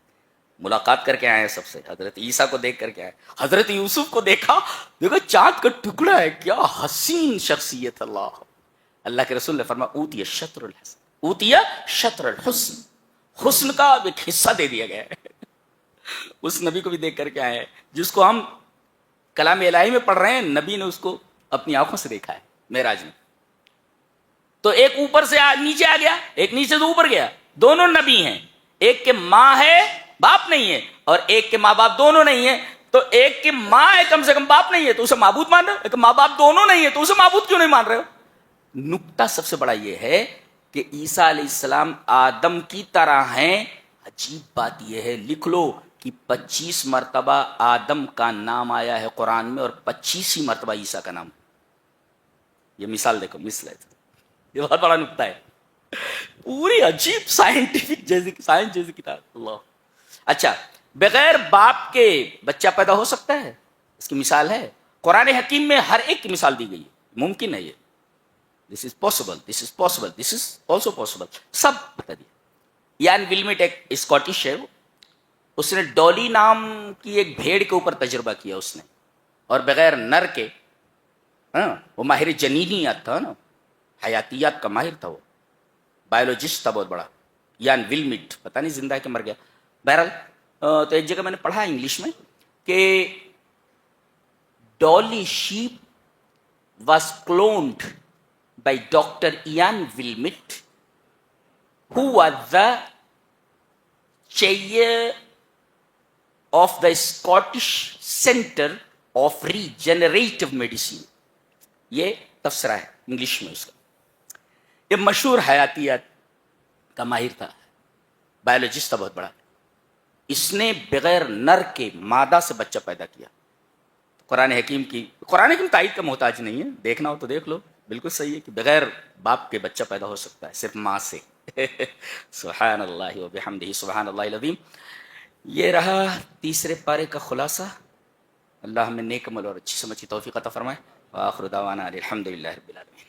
ملاقات کر کے آئے ہیں سب سے, حضرت عیسیٰ کو دیکھ کر کے آئے. حضرت یوسف کو دیکھا, دیکھو چاند کا ٹکڑا ہے, کیا حسین شخصیت. اللہ کے رسول نے فرمایا اوتی الشطر الحسن, اوتیا شطر الحسن، حسن کا ایک حصہ دے دیا گیا ہے. اس نبی کو بھی دیکھ کر کے آئے ہیں جس کو ہم کلام الہی میں پڑھ رہے ہیں، نبی نے اس کو اپنی آنکھوں سے دیکھا ہے معراج میں. تو ایک اوپر سے نیچے آ گیا، ایک نیچے سے اوپر گیا، دونوں نبی ہیں. ایک کے ماں ہے باپ نہیں ہے، اور ایک کے ماں باپ دونوں نہیں ہیں. تو ایک کے ماں ہے کم سے کم باپ نہیں ہے تو اسے معبود مان رہے ہو، ایک ماں باپ دونوں نہیں ہے تو اسے معبود کیوں نہیں مان رہے ہو؟ نکتہ سب سے بڑا یہ ہے کہ عیسیٰ علیہ السلام آدم کی طرح ہیں. عجیب بات یہ ہے، لکھ لو کہ 25 مرتبہ آدم کا نام آیا ہے قرآن میں اور 25 ہی مرتبہ عیسیٰ کا نام. یہ مثال دیکھو، مثال ہے، یہ بہت بڑا نکتہ ہے. پوری عجیب سائنٹیفک سائنس جیسی کتاب. اللہ. اچھا، بغیر باپ کے بچہ پیدا ہو سکتا ہے؟ اس کی مثال ہے قرآن حکیم میں، ہر ایک کی مثال دی گئی ہے. ممکن ہے یہ، this is possible, this is possible, this is also possible, سب بتا دیا. یان ولمٹ ایک اسکاٹش ہے، اس نے ڈولی نام کی ایک بھیڑ کے اوپر تجربہ کیا اس نے، اور بغیر نر کے، وہ ماہر جنینیات تھا نا، حیاتیات کا ماہر تھا، وہ بایولوجسٹ تھا بہت بڑا. یان ولمٹ، پتہ نہیں زندہ ہے کہ مر گیا. بہرحال تو ایک جگہ میں نے پڑھا انگلش میں کہ Dolly sheep was cloned by doctor Ian Wilmut who was the chair of the Scottish Center of Regenerative Medicine. یہ تفسیرہ ہے انگلش میں اس کا. یہ مشہور حیاتیات کا ماہر تھا، بایولوجسٹ تھا بہت بڑا. اس نے بغیر نر کے مادہ سے بچہ پیدا کیا. قرآن حکیم تائید کا محتاج نہیں ہے، دیکھنا ہو تو دیکھ لو، بالکل صحیح ہے کہ بغیر باپ کے بچہ پیدا ہو سکتا ہے، صرف ماں سے. سبحان اللہ و بحمدہ، سبحان اللہ العظیم. یہ رہا تیسرے پارے کا خلاصہ. اللہ ہمیں نیک عمل اور اچھی سمجھ کی توفیق عطا فرمائے. وآخر دعوانا الحمدللہ رب العالمین.